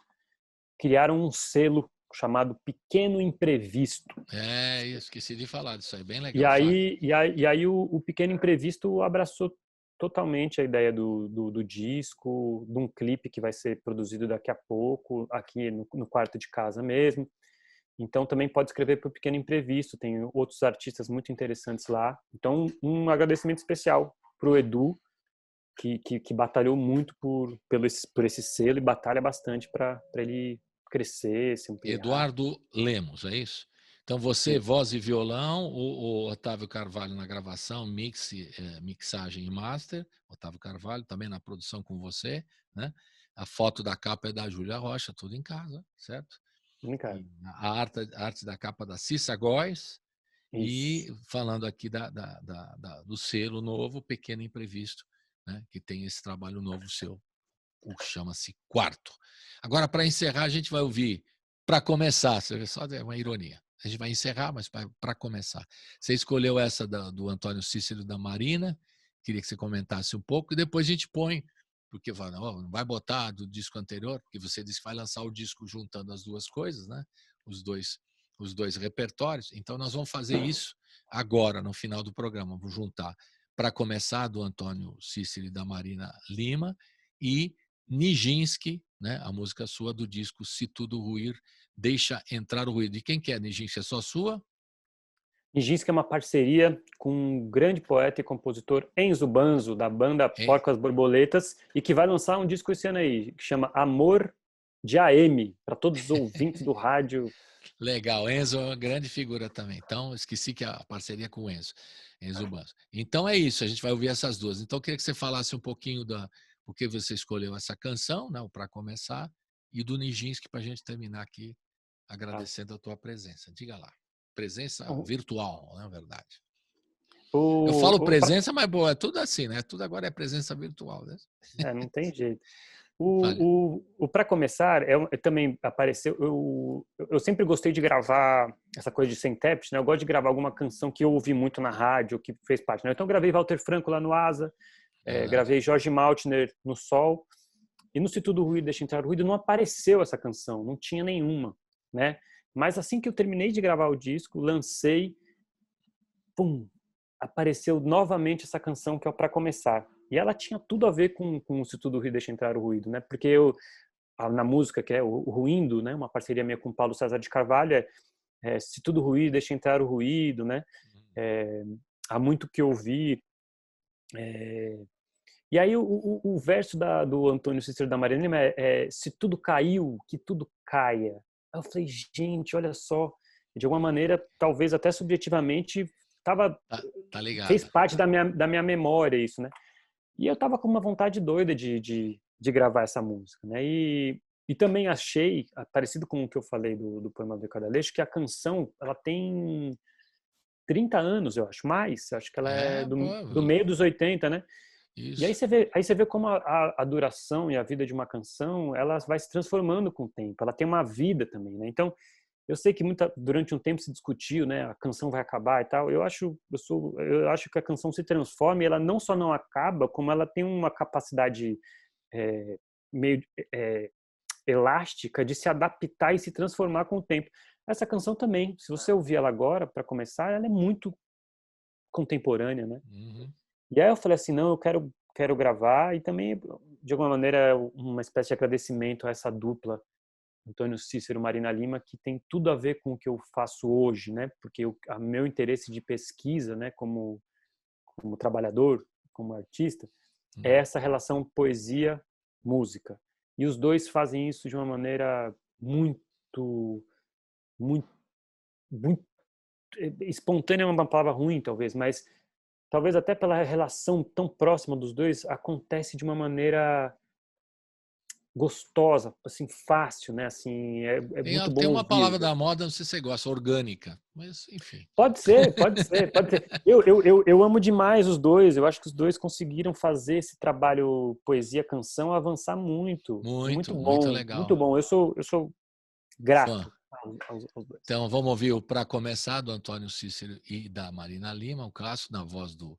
Speaker 3: criaram um selo chamado Pequeno Imprevisto.
Speaker 2: Eu esqueci de falar disso aí, bem legal.
Speaker 3: E aí o Pequeno Imprevisto abraçou totalmente a ideia do disco, de um clipe que vai ser produzido daqui a pouco, aqui no quarto de casa mesmo. Então também pode escrever para o Pequeno Imprevisto, tem outros artistas muito interessantes lá. Então um agradecimento especial para o Edu, que batalhou muito por esse selo e batalha bastante para ele crescer, se ampliar.
Speaker 2: Eduardo Lemos, é isso? Então você, voz e violão, o Otávio Carvalho na gravação, mixagem e master, Otávio Carvalho também na produção com você, né? A foto da capa é da Júlia Rocha, tudo em casa, certo?
Speaker 3: Em casa.
Speaker 2: A arte da capa da Cissa Góes. E falando aqui do selo novo, Pequeno Imprevisto, né? Que tem esse trabalho novo seu, chama-se Quarto. Agora, para encerrar, a gente vai ouvir para começar, só uma ironia. A gente vai encerrar, mas para começar. Você escolheu essa do Antônio Cícero da Marina, queria que você comentasse um pouco, e depois a gente põe, porque não vai botar do disco anterior, porque você disse que vai lançar o disco juntando as duas coisas, né? Os dois repertórios. Então, nós vamos fazer isso agora, no final do programa. Vamos juntar, para começar, do Antônio Cícero e da Marina Lima, e Nijinsky, né? A música sua do disco Se Tudo Ruir, Deixa Entrar o Ruído. E quem que é Nijinsky? É só sua?
Speaker 3: Nijinsky é uma parceria com um grande poeta e compositor, Enzo Banzo, da banda Porcas Borboletas, e que vai lançar um disco esse ano aí, que chama Amor de AM, para todos os ouvintes do rádio.
Speaker 2: Legal, Enzo é uma grande figura também. Então, esqueci que a parceria com o Enzo Banzo. Então é isso, a gente vai ouvir essas duas. Então, eu queria que você falasse um pouquinho por que você escolheu essa canção, né, para começar, e do Nijinsky, para a gente terminar aqui, agradecendo a tua presença. Diga lá. Presença virtual, na verdade. Eu falo presença, mas é tudo assim, né? Tudo agora é presença virtual, né?
Speaker 3: Não tem jeito. Para começar, também apareceu. Eu sempre gostei de gravar essa coisa de sem intérprete, né? Eu gosto de gravar alguma canção que eu ouvi muito na rádio, que fez parte. Né? Então, eu gravei Walter Franco lá no Asa, gravei Jorge Maltner no Sol, e no Se Tudo Ruído, Deixa Entrar o Ruído, não apareceu essa canção, não tinha nenhuma, né? Mas assim que eu terminei de gravar o disco, lancei, pum, apareceu novamente essa canção que é o Pra Começar. E ela tinha tudo a ver com o Se Tudo Ruído, Deixa Entrar o Ruído, né? Porque na música, que é o Ruindo, né? Uma parceria minha com o Paulo César de Carvalho, Se Tudo Ruído, Deixa Entrar o Ruído, né? Há muito que ouvir. E aí o verso do Antônio Cícero da Marina Lima se tudo caiu, que tudo caia. Aí eu falei, gente, olha só, de alguma maneira, talvez até subjetivamente, fez parte da minha memória isso, né? E eu tava com uma vontade doida de gravar essa música, né? E também achei, parecido com o que eu falei do poema do Ricardo Aleixo, que a canção, ela tem 30 anos, eu acho, mais. Eu acho que ela é do meio dos 80, né? Isso. E aí você vê como a duração e a vida de uma canção, ela vai se transformando com o tempo. Ela tem uma vida também, né? Então, eu sei que durante um tempo se discutiu, né? A canção vai acabar e tal. Eu acho que a canção se transforma e ela não só não acaba, como ela tem uma capacidade meio elástica de se adaptar e se transformar com o tempo. Essa canção também, se você ouvir ela agora, para começar, ela é muito contemporânea, né?
Speaker 2: Uhum.
Speaker 3: E aí eu falei assim, não, eu quero gravar, e também, de alguma maneira, uma espécie de agradecimento a essa dupla, Antônio Cícero, Marina Lima, que tem tudo a ver com o que eu faço hoje, né? Porque o meu interesse de pesquisa, né, como trabalhador, como artista, é essa relação poesia-música. E os dois fazem isso de uma maneira muito, muito, muito espontânea, é uma palavra ruim, talvez, mas talvez até pela relação tão próxima dos dois, acontece de uma maneira gostosa, assim, fácil, né? Assim, muito bom.
Speaker 2: Tem uma palavra da moda, não sei se você gosta, orgânica, mas enfim.
Speaker 3: Pode ser. Eu amo demais os dois. Eu acho que os dois conseguiram fazer esse trabalho poesia-canção avançar muito. Muito bom.
Speaker 2: Muito legal.
Speaker 3: Muito bom. Eu sou grato aos dois.
Speaker 2: Então, vamos ouvir o Pra Começar, do Antônio Cícero e da Marina Lima, o clássico, na voz do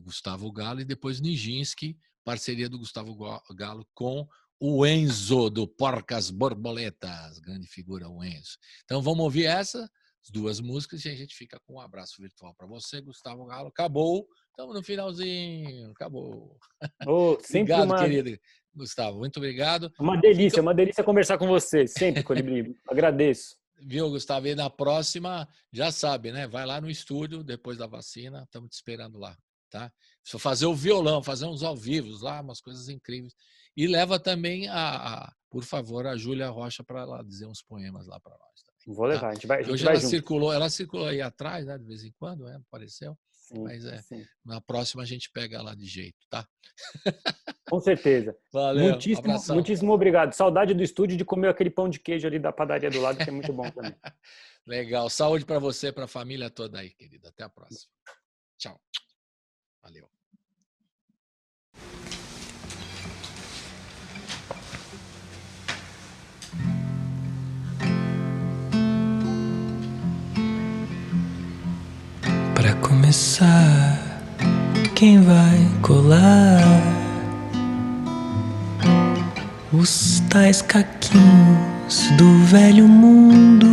Speaker 2: Gustavo Galo, e depois Nijinsky, parceria do Gustavo Galo com o Enzo, do Porcas Borboletas, grande figura, o Enzo. Então, vamos ouvir as duas músicas e a gente fica com um abraço virtual para você, Gustavo Galo. Acabou, estamos no finalzinho, acabou. Obrigado, querido Gustavo, muito obrigado.
Speaker 3: Uma delícia conversar com você, sempre, Colibri. Agradeço.
Speaker 2: Viu, Gustavo? E na próxima, já sabe, né? Vai lá no estúdio, depois da vacina, estamos te esperando lá, tá? Só fazer o violão, fazer uns ao vivo lá, umas coisas incríveis. E leva também, por favor, a Júlia Rocha para lá dizer uns poemas lá para nós também.
Speaker 3: Vou levar,
Speaker 2: tá?
Speaker 3: a gente vai
Speaker 2: hoje
Speaker 3: junto.
Speaker 2: Ela circulou aí atrás, né? De vez em quando, apareceu.
Speaker 3: Sim,
Speaker 2: mas
Speaker 3: sim.
Speaker 2: Na próxima a gente pega lá de jeito, tá?
Speaker 3: Com certeza.
Speaker 2: Valeu,
Speaker 3: muitíssimo obrigado. Saudade do estúdio de comer aquele pão de queijo ali da padaria do lado, que é muito bom também.
Speaker 2: Legal. Saúde para você, para a família toda aí, querida. Até a próxima. Tchau. Valeu.
Speaker 4: começar, quem vai colar os tais caquinhos do velho mundo?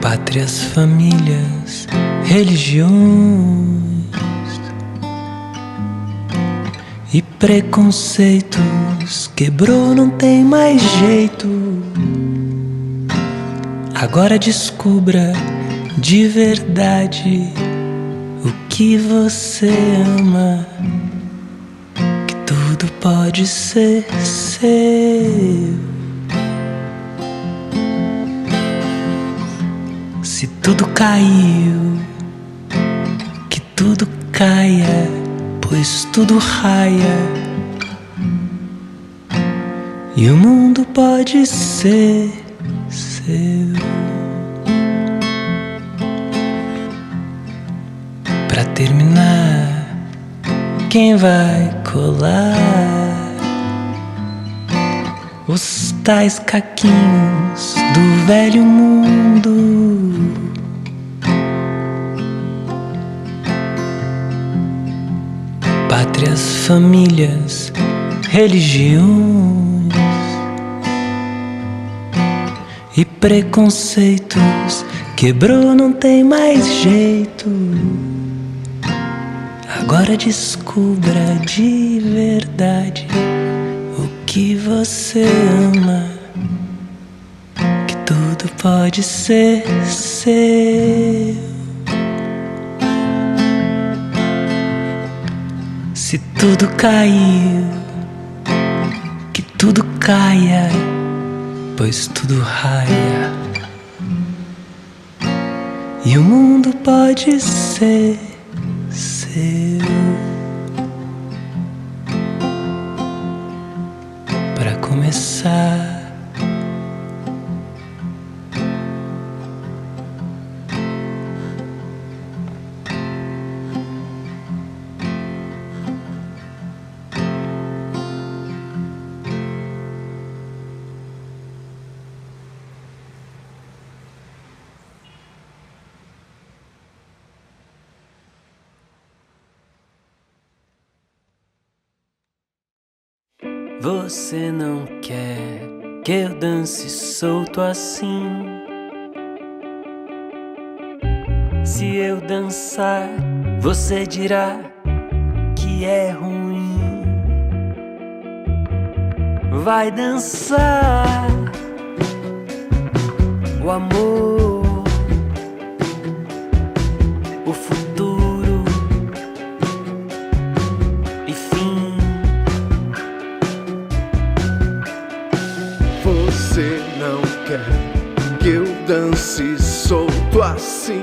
Speaker 4: Pátrias, famílias, religiões e preconceitos. Quebrou, não tem mais jeito. Agora descubra de verdade o que você ama, que tudo pode ser seu. Se tudo caiu, que tudo caia, pois tudo raia e o mundo pode ser seu. Pra terminar, quem vai colar os tais caquinhos do velho mundo? Pátrias, famílias, religiões e preconceitos. Quebrou, não tem mais jeito. Agora descubra de verdade o que você ama, que tudo pode ser seu. Se tudo caiu, que tudo caia, pois tudo raia e o mundo pode ser seu. Para começar, você não quer que eu dance solto assim. Se eu dançar, você dirá que é ruim. Vai dançar o amor, o futuro e fim.
Speaker 5: Você não quer que eu dance solto assim.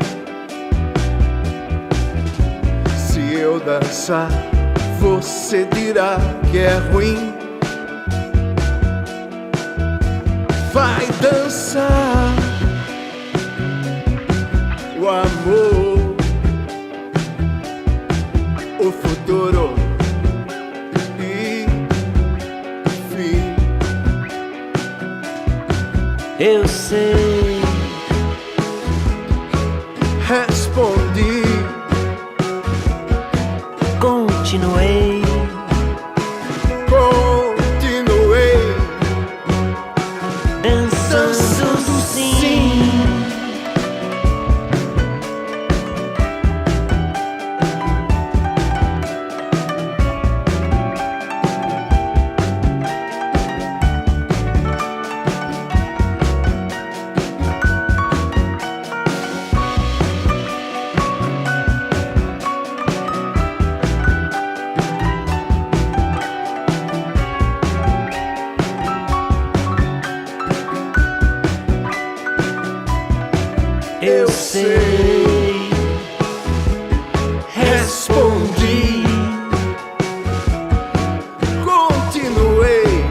Speaker 5: Se eu dançar, você dirá que é ruim. Vai dançar o amor, o futuro e fim.
Speaker 4: Eu sei,
Speaker 5: respondi,
Speaker 4: continuei,
Speaker 5: continuei
Speaker 4: dançando sim. Eu sei,
Speaker 5: respondi, continuei,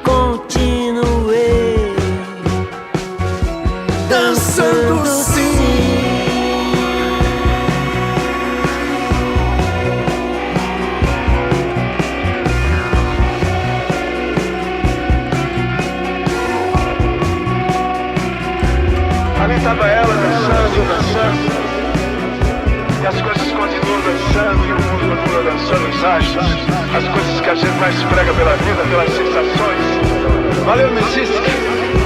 Speaker 4: continuei
Speaker 5: dançando sim.
Speaker 6: estava ela dançando, dançando. E as coisas continuam dançando e o mundo continua dançando, os astros, as coisas que a gente mais prega pela vida, pelas sensações. Valeu, Messisk!